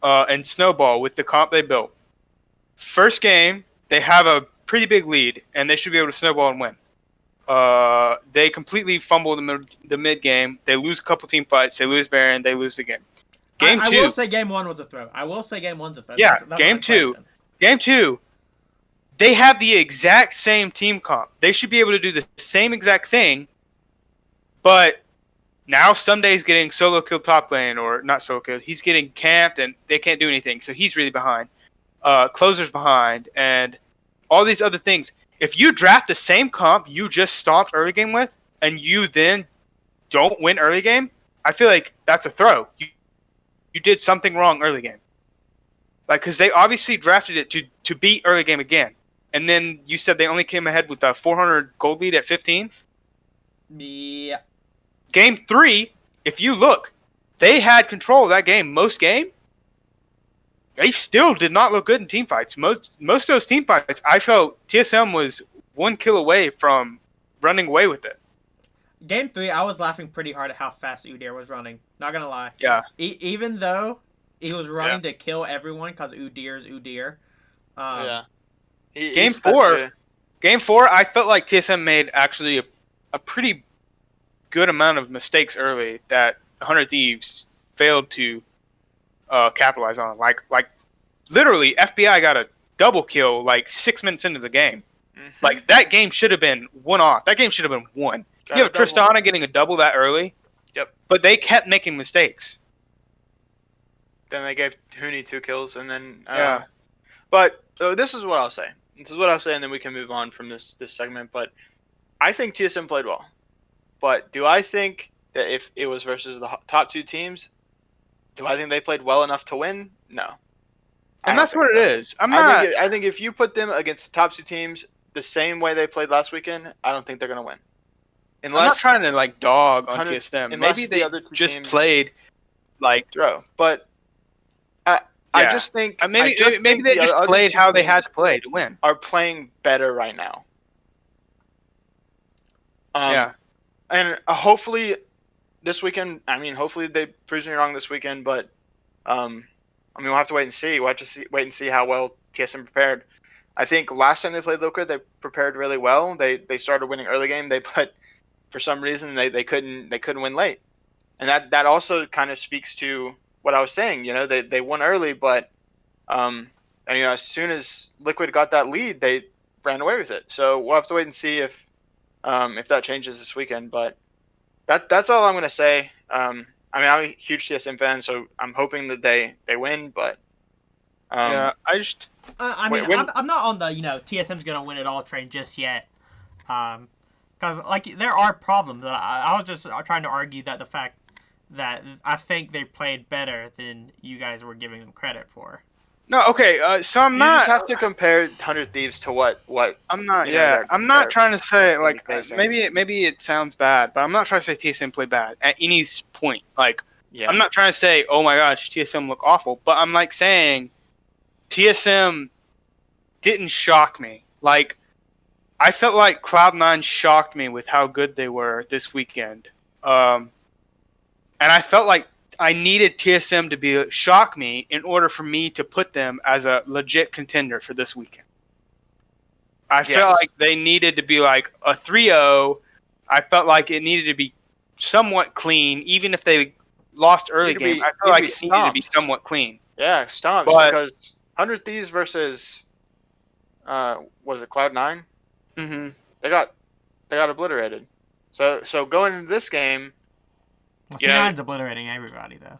and snowball with the comp they built. First game, they have a pretty big lead, and they should be able to snowball and win. They completely fumble the mid game. They lose a couple team fights. They lose Baron. They lose the game. Game 2. I will say game 1 was a throw. Yeah, game 2. Game 2. They have the exact same team comp. They should be able to do the same exact thing, but now Sunday's getting solo kill top lane, or not solo kill. He's getting camped, and they can't do anything, so he's really behind. Closer's behind, and all these other things. If you draft the same comp you just stomped early game with, and you then don't win early game, I feel like that's a throw. You did something wrong early game. Like, because they obviously drafted it to beat early game again. And then you said they only came ahead with a 400 gold lead at 15? Yeah. Game 3, if you look, they had control of that game most game. They still did not look good in team fights. Most of those team fights, I felt TSM was 1 kill away from running away with it. Game 3, I was laughing pretty hard at how fast Udyr was running. Not gonna lie. Yeah. Even though he was running to kill everyone because Udyr's Udyr. Yeah. Game 4, I felt like TSM made actually a pretty good amount of mistakes early that 100 Thieves failed to capitalize on. Like literally, FBI got a double kill like 6 minutes into the game. Mhm. Like, that game should have been one off. That game should have been won. You have Tristana getting a double that early. Yep. But they kept making mistakes. Then they gave Huni 2 kills, and then Yeah. But this is what I'll say. And then we can move on from this segment. But I think TSM played well. But do I think that if it was versus the top 2 teams, do I think they played well enough to win? No. And that's what it is. I think if you put them against the top 2 teams the same way they played last weekend, I don't think they're going to win. I'm not trying to like dog on TSM. Maybe they other two just teams played like throw. But I just think maybe they just played how they had to play to win. Are playing better right now. And hopefully this weekend. I mean, hopefully they prove me wrong this weekend. But I mean, we'll have to wait and see. We'll have to wait and see how well TSM prepared. I think last time they played Liquid, they prepared really well. They started winning early game. But for some reason they couldn't win late, and that also kind of speaks to what I was saying. You know, they won early, but and, you know, as soon as Liquid got that lead, they ran away with it. So we'll have to wait and see if that changes this weekend. But that's all I'm gonna say. I mean, I'm a huge TSM fan, so I'm hoping that they win. But I mean, I'm not on the TSM's gonna win it all train just yet. Because, like, there are problems. I was just trying to argue that the fact that I think they played better than you guys were giving them credit for. No, okay. So I'm not. You just have to compare 100 Thieves to what. I'm not. Yeah, I'm not trying to say like maybe it sounds bad, but I'm not trying to say TSM played bad at any point. Like, I'm not trying to say, oh my gosh, TSM look awful, but I'm like saying TSM didn't shock me. Like, I felt like Cloud9 shocked me with how good they were this weekend. And I felt like I needed TSM to shock me in order for me to put them as a legit contender for this weekend. I felt like they needed to be like a 3-0. I felt like it needed to be somewhat clean, even if they lost early game. I felt like it needed to be somewhat clean. Yeah, stomps, because 100 Thieves versus was it Cloud9? Mm-hmm. They got obliterated. So going into this game, well, C9's obliterating everybody though.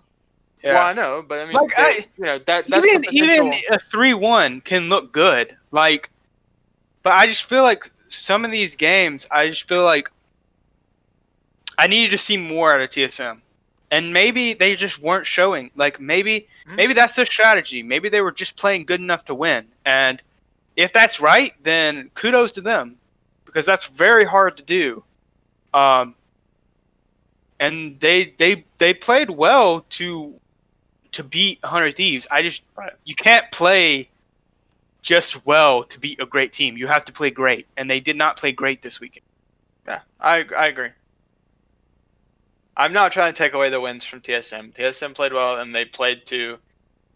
Yeah. Well, I know, but I mean, like that's even a 3-1 can look good. Like, but I just feel like some of these games, I just feel like I needed to see more out of TSM, and maybe they just weren't showing. Like, maybe that's their strategy. Maybe they were just playing good enough to win, and if that's right, then kudos to them, because that's very hard to do. And they played well to beat 100 Thieves. You can't play just well to beat a great team. You have to play great, and they did not play great this weekend. Yeah, I agree. I'm not trying to take away the wins from TSM. TSM played well, and they played to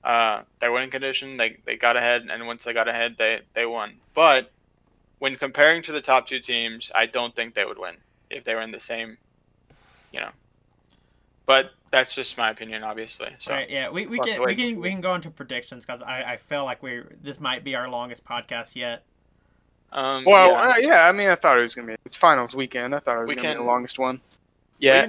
their winning condition. They got ahead, and once they got ahead, they won. But when comparing to the top 2 teams, I don't think they would win if they were in the same, But that's just my opinion, obviously. So right, yeah, we can go into predictions, because I feel like this might be our longest podcast yet. I mean, I thought it was gonna be. It's finals weekend. I thought it was gonna be the longest one. Yeah,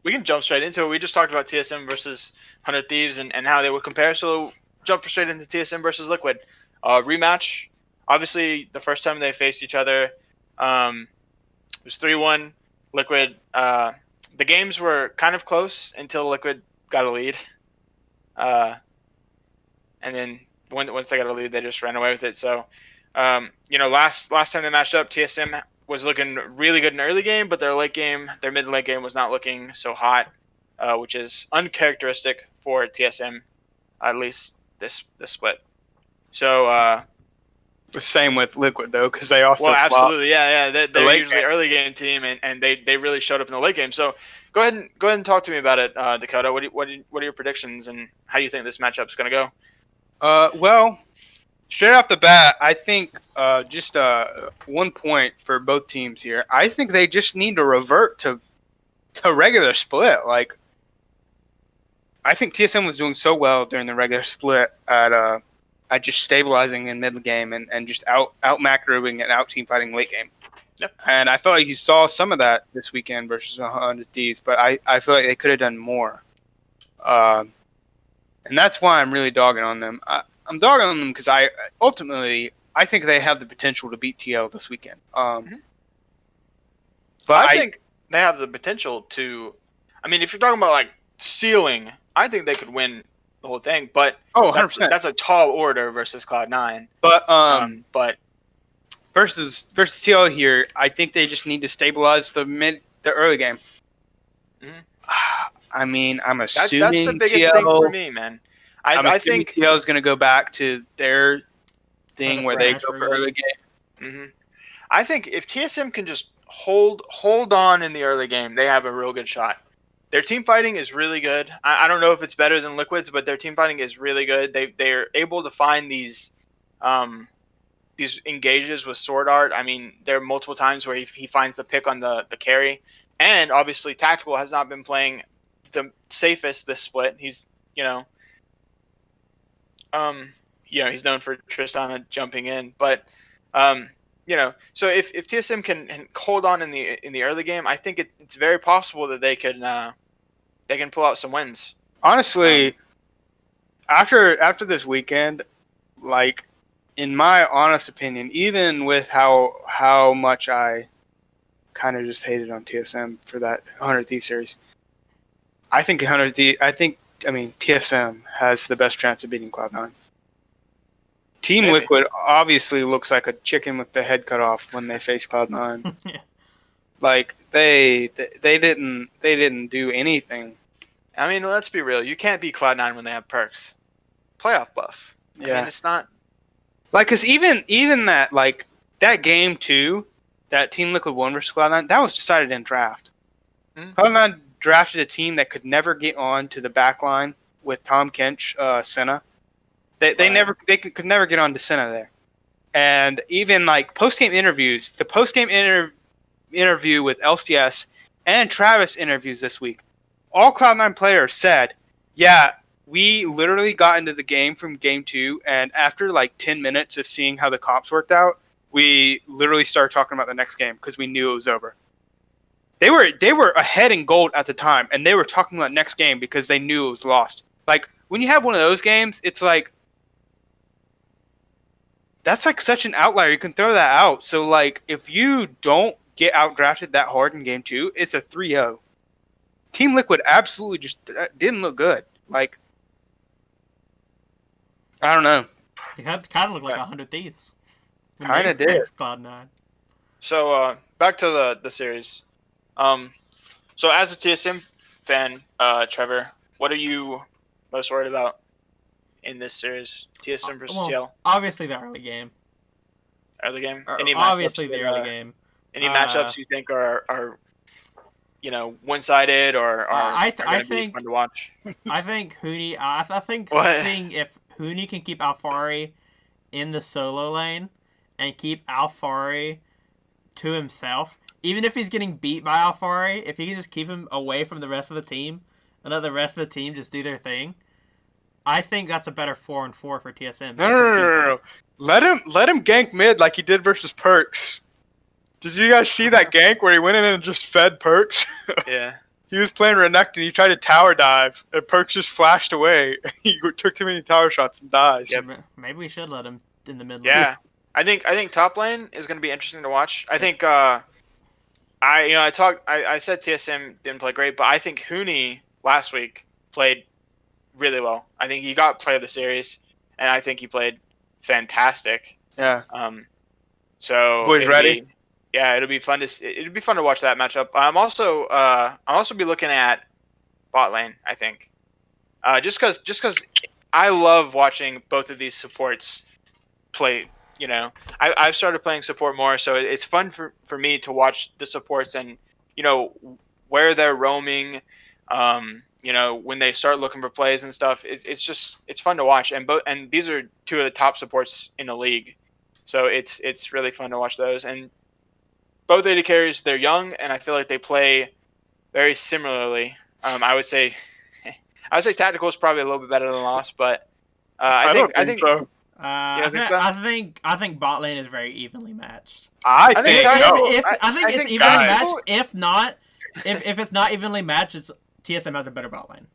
we can jump straight into it. We just talked about TSM versus 100 Thieves and how they would compare. So jump straight into TSM versus Liquid. Rematch. Obviously, the first time they faced each other, it was 3-1. Liquid the games were kind of close until Liquid got a lead. And then once they got a lead, they just ran away with it. So, last time they matched up, TSM was looking really good in the early game, but their mid and late game was not looking so hot, which is uncharacteristic for TSM, at least this split. So, The same with Liquid though, because they also well, flopped. absolutely, yeah. They're late usually game. early game team, and they really showed up in the late game. So go ahead and talk to me about it, Dakota. What are your predictions, and how do you think this matchup's going to go? Well, straight off the bat, I think just 1 point for both teams here. I think they just need to revert to regular split. Like, I think TSM was doing so well during the regular split at just stabilizing in mid game and just out macroing and out team fighting late game. Yep. And I felt like you saw some of that this weekend versus 100 Ds, but I feel like they could have done more. And that's why I'm really dogging on them. I'm dogging on them because I think they have the potential to beat TL this weekend. But I think they have the potential to. I mean, if you're talking about like ceiling, I think they could win the whole thing. But 100%. that's a tall order versus Cloud9. But versus TL here, I think they just need to stabilize the early game. Mm-hmm. I mean, I'm assuming that's the biggest TL, thing for me, man. I think TL is going to go back to their thing where they go for early game. Mm-hmm. I think if TSM can just hold on in the early game, they have a real good shot. Their team fighting is really good. I don't know if it's better than Liquid's, but their team fighting is really good. They're able to find these engages with Sword Art. I mean, there are multiple times where he finds the pick on the carry, and obviously Tactical has not been playing the safest this split. He's he's known for Tristana jumping in, but so if TSM can hold on in the early game, I think it's very possible that they can pull out some wins. Honestly, after this weekend, like, in my honest opinion, even with how much I kind of just hated on TSM for that 100 Thieves series, I think TSM has the best chance of beating Cloud9. Team Maybe. Liquid obviously looks like a chicken with the head cut off when they face Cloud9. Yeah. Like they didn't do anything. I mean, let's be real. You can't beat Cloud9 when they have perks. Playoff buff. Yeah. I mean, it's not. Like, cause even that, like, that game 2, that Team Liquid won versus Cloud9, that was decided in draft. Mm-hmm. Cloud9 drafted a team that could never get on to the back line with Tom Kench, Senna. They could never get on to Senna there. And even like post-game interviews, the post-game interview with LCS and Travis interviews this week, all Cloud9 players said, yeah, we literally got into the game from game 2, and after like 10 minutes of seeing how the comps worked out, we literally started talking about the next game because we knew it was over. They were ahead in gold at the time, and they were talking about next game because they knew it was lost. Like, when you have one of those games, it's like, that's like such an outlier. You can throw that out. So, like, if you don't get outdrafted that hard in game 2, it's a 3-0. Team Liquid absolutely just didn't look good. Like, I don't know. It kind of looked like 100 Thieves. Kind of did. Cloud9. So back to the series. So as a TSM fan, Trevor, what are you most worried about in this series? TSM versus TL? Obviously the early game. Early game? Obviously the early game. Any matchups you think are one-sided or are going to be fun to watch? I think Huni. I think seeing if Huni can keep Alfari in the solo lane and keep Alfari to himself, even if he's getting beat by Alfari, if he can just keep him away from the rest of the team and let the rest of the team just do their thing, I think that's a better 4-4 for TSM. No. Let him gank mid like he did versus Perks. Did you guys see that gank where he went in and just fed Perks? Yeah. He was playing Renekton and he tried to tower dive, and Perks just flashed away. He took too many tower shots and dies. Yep. Maybe we should let him in the mid lane. Yeah. I think top lane is going to be interesting to watch. I think I said TSM didn't play great, but I think Hooney last week played really well. I think he got player of the series, and I think he played fantastic. Yeah. So Boys ready? it'll be fun to watch that matchup. I'm also be looking at bot lane. I think, just because I love watching both of these supports play. I've started playing support more, so it's fun for me to watch the supports and where they're roaming. When they start looking for plays and stuff, it's fun to watch. And these are two of the top supports in the league, so it's really fun to watch those. And both AD carries, they're young, and I feel like they play very similarly. I would say Tactical is probably a little bit better than Lost, but I don't think so. You don't think so? I think bot lane is very evenly matched. I I think think no. I think it's think evenly Tactical- matched. If not, if it's not evenly matched, it's TSM has a better bot lane.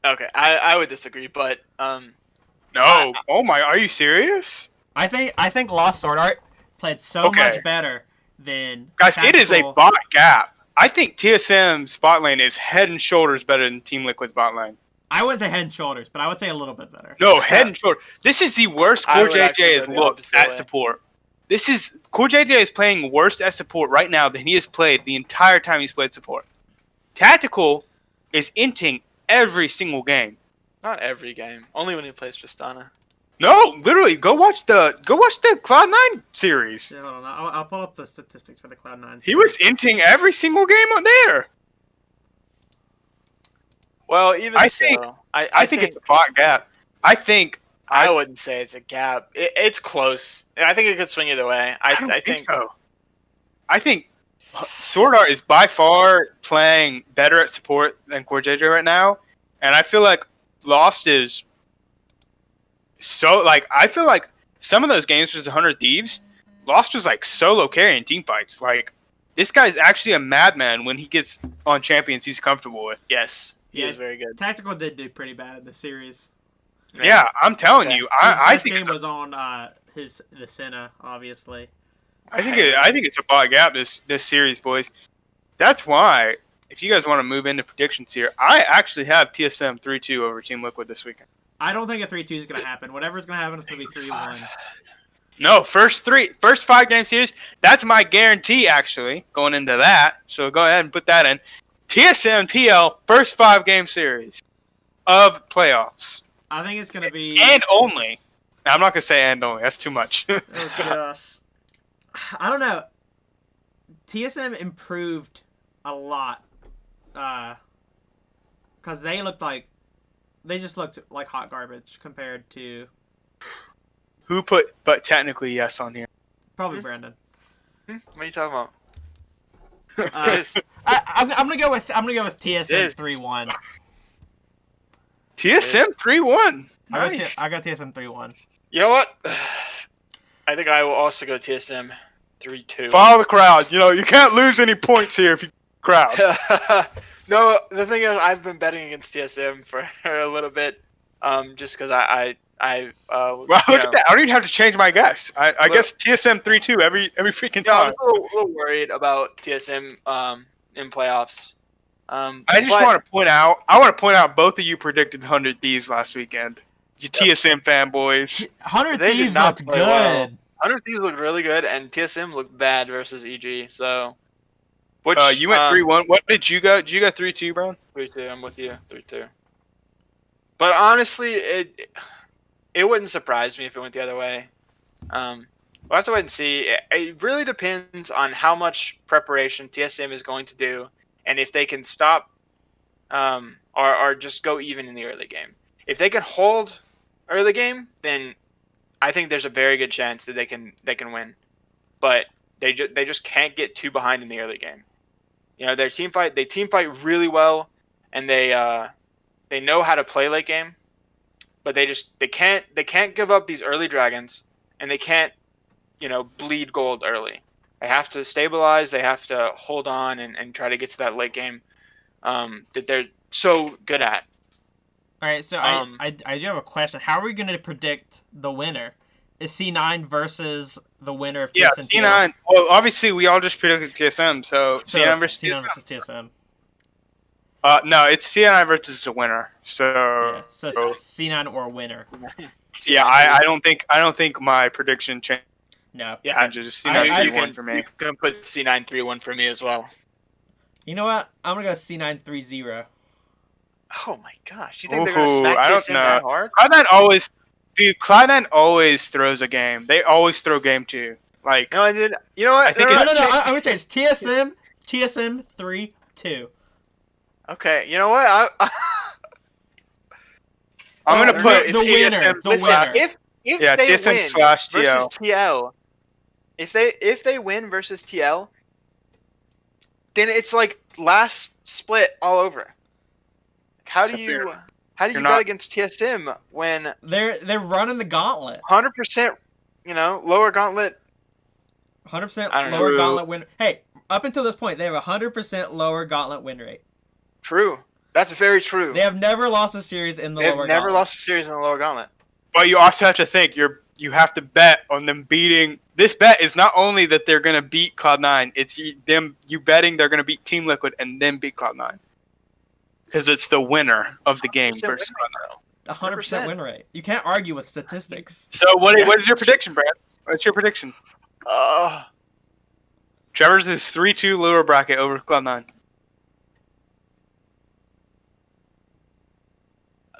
Okay, I would disagree, but No. Oh my, are you serious? I think Lost Sword Art played so Okay. much better than Guys, it is a Tactical. bot gap. I think TSM's bot lane is head and shoulders better than Team Liquid's bot lane. I wouldn't say head and shoulders, but I would say a little bit better. No, head and shoulders. This is the worst I Core would actually JJ go has the looked opposite at way. support. Core JJ is playing worst at support right now than he has played the entire time he's played support. Tactical is inting every single game. not every game. Only when he plays Tristana. No, literally, go watch the Cloud9 series. Yeah, hold on, I'll pull up the statistics for the Cloud9. He was inting every single game on there. Well, even I so, think- I I think it's a bot gap. I think I wouldn't say it's a gap. It's close. I think it could swing either way. I don't think so. I think Sword Art is by far playing better at support than Core JJ right now, and I feel like Lost is so like I feel like some of those games was 100 Thieves. Lost was like solo carrying team fights. Like this guy's actually a madman when he gets on champions he's comfortable with. Yes, he Yeah. is very good. Tactical did do pretty bad in the series. Yeah, I'm telling Okay. you, His I best think game it's a, was on the Senna, obviously. I think it's a bot gap this series, boys. That's why if you guys want to move into predictions here, I actually have TSM 3-2 over Team Liquid this weekend. I don't think a 3-2 is gonna happen. Whatever's gonna happen is gonna be 3-1. No, first 5 game series. That's my guarantee, actually, going into that. So go ahead and put that in. TSM TL first 5 game series of playoffs, I think it's gonna be. and only. Now, I'm not gonna say and only. That's too much. Oh gosh. I don't know. TSM improved a lot. Cause they just looked like hot garbage compared to Who put but technically yes on here? probably Brandon. What are you talking about? I'm gonna go with TSM Yes. 3-1. TSM 3-1. Nice. I got TSM 3-1. You know what? I think I will also go TSM 3-2. Follow the crowd. You can't lose any points here if you crowd. No, the thing is, I've been betting against TSM for a little bit, just because I Well, look at that. I don't even have to change my guess. I guess TSM 3-2 every freaking Yeah, I time. was a little worried about TSM in playoffs. I just want to point out both of you predicted 100 Thieves last weekend. You TSM fanboys. 100 They did Thieves not looked play good. well. 100 Thieves looked really good, and TSM looked bad versus EG. So, which You went 3-1. What did you go? Did you go 3-2, Brown? 3-2. I'm with you. 3-2. But honestly, it wouldn't surprise me if it went the other way. We'll have to wait and see. It really depends on how much preparation TSM is going to do, and if they can stop, or just go even in the early game. If they can hold early game, then I think there's a very good chance that they can win. But they just can't get too behind in the early game. They team fight really well, and they know how to play late game, but they can't give up these early dragons, and they can't bleed gold early. They have to stabilize, they have to hold on and try to get to that late game that they're so good at. All right, so I do have a question. How are we going to predict the winner? Is C9 versus the winner of Yeah, TSM. C9. Well, obviously we all just predicted TSM, so So C9 versus C9 TSM. versus TSM. No, it's C9 versus the winner. So Yeah. So C9 or winner. yeah, I don't think my prediction No. Yeah, changes. I- C9 you 3-1 can for me. You can put C9 3-1 for me as well. You know what? I'm gonna go C9 3-0. Oh my gosh, you think they're gonna Ooh, smack I don't TSM know. that hard? Cloud9 always throws a game. They always throw game 2. Like, No, I did. You know what? I think No. it's- I'm gonna change TSM 3-2. Okay, you know what? I'm gonna no, put the TSM winner. slash- If Yeah, they TSM win slash versus TL. TL, if they win versus TL, then it's like last split all over. How do Except you you're bet not- against TSM when They're running the gauntlet. 100%, lower gauntlet? 100% I don't know. lower True. gauntlet win. Hey, up until this point, they have a 100% lower gauntlet win rate. True. That's very true. They have never lost a series in the They've lower never gauntlet. lost a series in the lower gauntlet. But you also have to think you have to bet on them beating. This bet is not only that they're gonna beat Cloud9, it's you betting they're gonna beat Team Liquid and then beat Cloud9. Because it's the winner of the game 100% versus win Cloud9. A 100% win rate. You can't argue with statistics. So what is your prediction, Brad? What's your prediction? Trevor's is 3-2 lower bracket over Cloud9.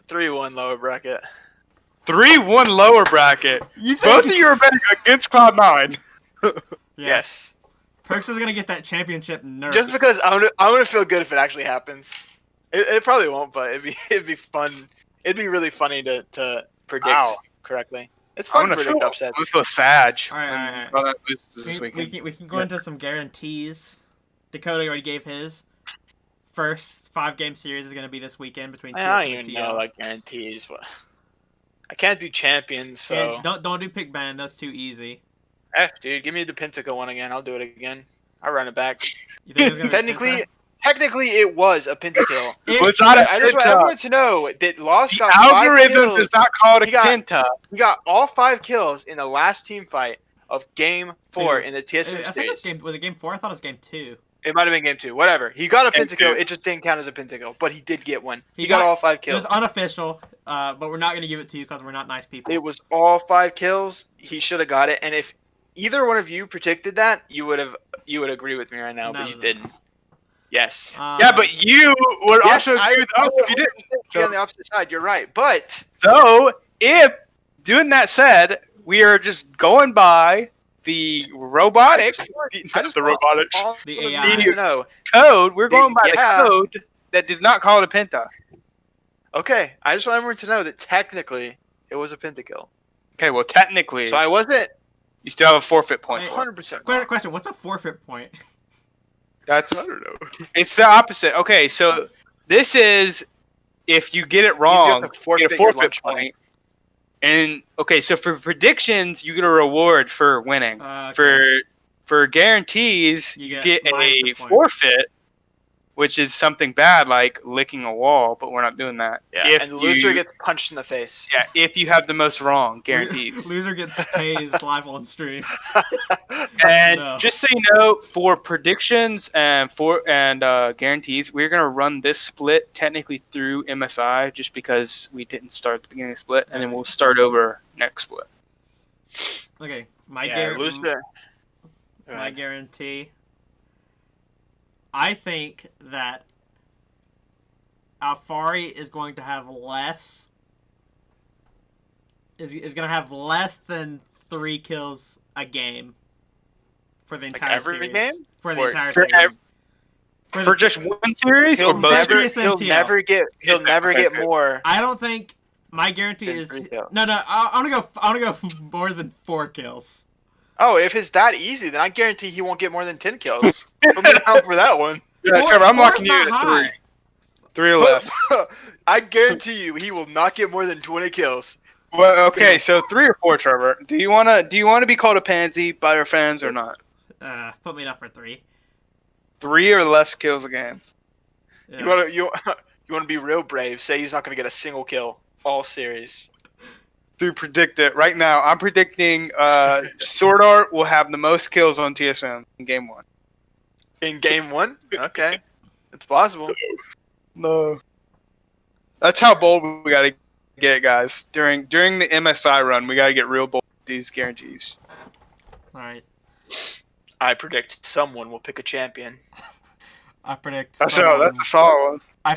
3-1 lower bracket. 3-1 lower bracket. You think Both of you are betting against Cloud9. Yeah. Yes. Perks is gonna get that championship nerf. Just because I'm gonna feel good if it actually happens. It probably won't, but it'd be fun. It'd be really funny to predict Wow. correctly. It's fun to predict I'm upsets. gonna feel sad All right. when Cloud9 loses this we weekend. can go into some guarantees. Dakota already gave his. First 5-game series is gonna be this weekend between TSM I don't and even TL. know like guarantees. But I can't do champions, so And don't do pick ban. That's too easy. dude, give me the Pentacle one again. I'll do it again. I'll run it back. You think it's gonna be Technically, Penta? Technically, it was a pentakill. It's not a I just want penta. everyone to know that Lost The got 5 algorithm kills. does not call it a He got- penta. He got all 5 kills in the last team fight of Game 4 Two. in the TSM I think it's series. was it game 4? I thought it was game 2. It might have been Game 2. Whatever. He got a Game pentakill. 2. It just didn't count as a pentakill, but he did get one. He He got got- all 5 It kills. was unofficial, but we're not gonna give it to you because we're not nice people. It was all 5 kills. He should have got it. And if either one of you predicted that, you would agree with me right now, but you didn't. Yes. Yeah, but you would Yes, also agree with us if you didn't. Be on the opposite side. You're right, but So, if doing that said, we are just going by the robotic, I just the want robotics all The of you AI. to know. code. We're going by Yeah. the code that did not call it a penta. Okay, I just want everyone to know that technically it was a pentakill. Okay, well, technically, So I wasn't you still have a forfeit point. Hey, for it. 100%. Question: what's a forfeit point? That's don't know. it's the opposite. Okay, so this is if you get it You have wrong, to you get forfeit a your forfeit lunch point. money. And okay, so for predictions, you get a reward for winning. Okay. For guarantees, You you get get minus a a point. forfeit, which is something bad like licking a wall, but we're not doing that. Yeah, If and the loser you, gets punched in the face. yeah, if you have the most wrong guarantees. Loser gets tased live on stream. And No. just so you know, for predictions and guarantees, we're gonna run this split technically through MSI, just because we didn't start at the beginning of the split, and then we'll start over next split. Okay, my loser. my guarantee. I think that Alfari is going to have less. Is going to have less than 3 kills a game for the entire every series. game? For the Or entire for series. For just one series He'll or both? never- series? He'll TSMTL. never get Okay. more. I don't think my guarantee Than is 3 kills. no. I'm gonna go more than 4 kills. Oh, if it's that easy, then I guarantee he won't get more than 10 kills. Put me down for that one. Yeah, Four- Trevor, I'm four's locking you not at high. 3. 3 or less. I guarantee you, he will not get more than 20 kills. Well, okay, so 3 or 4, Trevor. Do you wanna be called a pansy by your fans or not? Put me down for 3. 3 or less kills a game. Yeah. You wanna be real brave. Say he's not gonna get a single kill all series. to predict it right now. I'm predicting Sword Art will have the most kills on TSM in game 1. In game 1? Okay. It's possible. No. That's how bold we got to get, guys. During the MSI run, we got to get real bold with these guarantees. All right. I predict someone will pick a champion. I predict. That's a solid one. I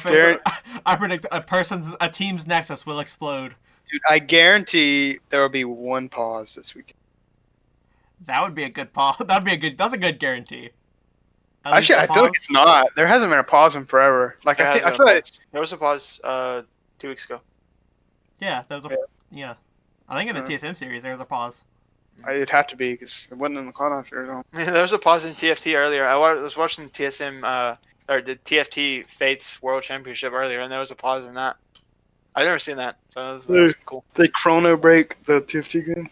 predict a team's nexus will explode. Dude, I guarantee there will be one pause this weekend. That would be a good pause. That's a good guarantee. Actually, I feel like it's not. There hasn't been a pause in forever. Like I feel like there was a pause 2 weeks ago. Yeah, there was yeah. I think in the TSM series there was a pause. It'd have to be because it wasn't in the Cloud9 series. Yeah, there was a pause in TFT earlier. I was watching TSM or the TFT Fates World Championship earlier, and there was a pause in that. I've never seen that, so that was cool. They chrono break the TFT game.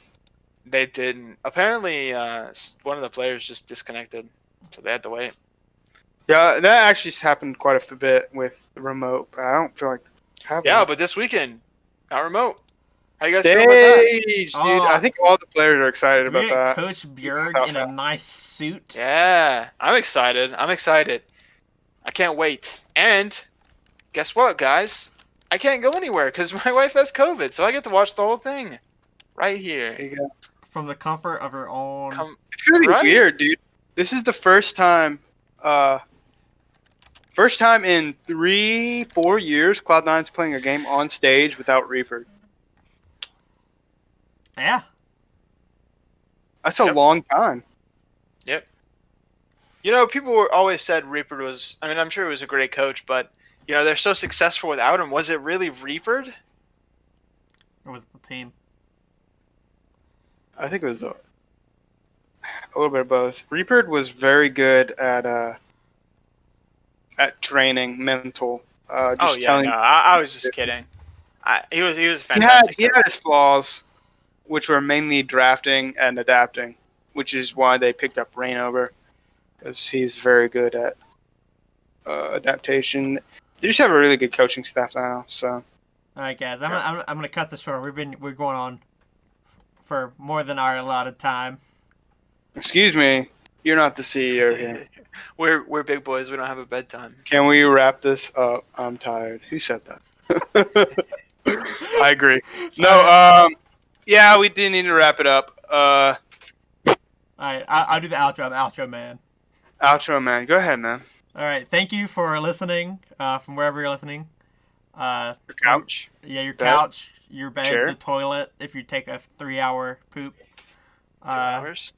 They didn't. Apparently, one of the players just disconnected, so they had to wait. Yeah, that actually happened quite a bit with the remote, but I don't feel like having Yeah, it. but this weekend, not remote. How you guys Stage, feel about that? dude. I think all the players are excited about that. Coach Bjerg in a nice suit. Yeah, I'm excited. I can't wait. And guess what, guys? I can't go anywhere because my wife has COVID, so I get to watch the whole thing right here. There you go. From the comfort of your own. It's gonna be weird, dude. This is the first time in 3-4 years Cloud9's playing a game on stage without Reaper. Yeah. That's a long time. Yep. You know, people always said Reaper was, I mean, I'm sure he was a great coach, but, you know, they're so successful without him. Was it really Reapered? Or was it the team? I think it was a little bit of both. Reaper was very good at training mental. I was just kidding. He was a fantastic. He had his flaws, which were mainly drafting and adapting, which is why they picked up Rainover, because he's very good at adaptation. They just have a really good coaching staff now. So, all right, guys, I'm gonna cut this short. We're going on for more than our allotted time. Excuse me, you're not the CEO here. We're big boys. We don't have a bedtime. Can we wrap this up? I'm tired. Who said that? I agree. No, yeah, we do need to wrap it up. All right, I'll do the outro. I'm the outro man. Outro man, go ahead, man. All right, thank you for listening from wherever you're listening. Your couch. Yeah, your bed, couch, your bed, chair. the toilet. If you take a 3-hour poop. 2 hours.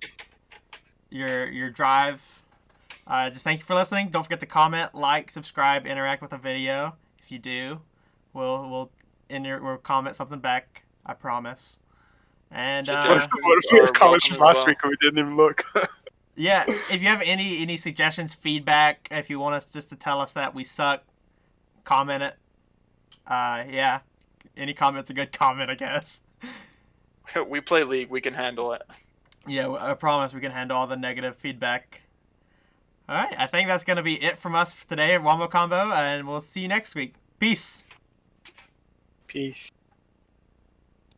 Your drive. Just thank you for listening. Don't forget to comment, like, subscribe, interact with the video. If you do, we'll comment something back. I promise. And What if we have comments from last week and we didn't even look? yeah, if you have any suggestions, feedback, if you want us just to tell us that we suck, comment it. Yeah, any comment's a good comment, I guess. We play League. We can handle it. Yeah, I promise we can handle all the negative feedback. All right, I think that's going to be it from us today at Wombo Combo, and we'll see you next week. Peace. Peace.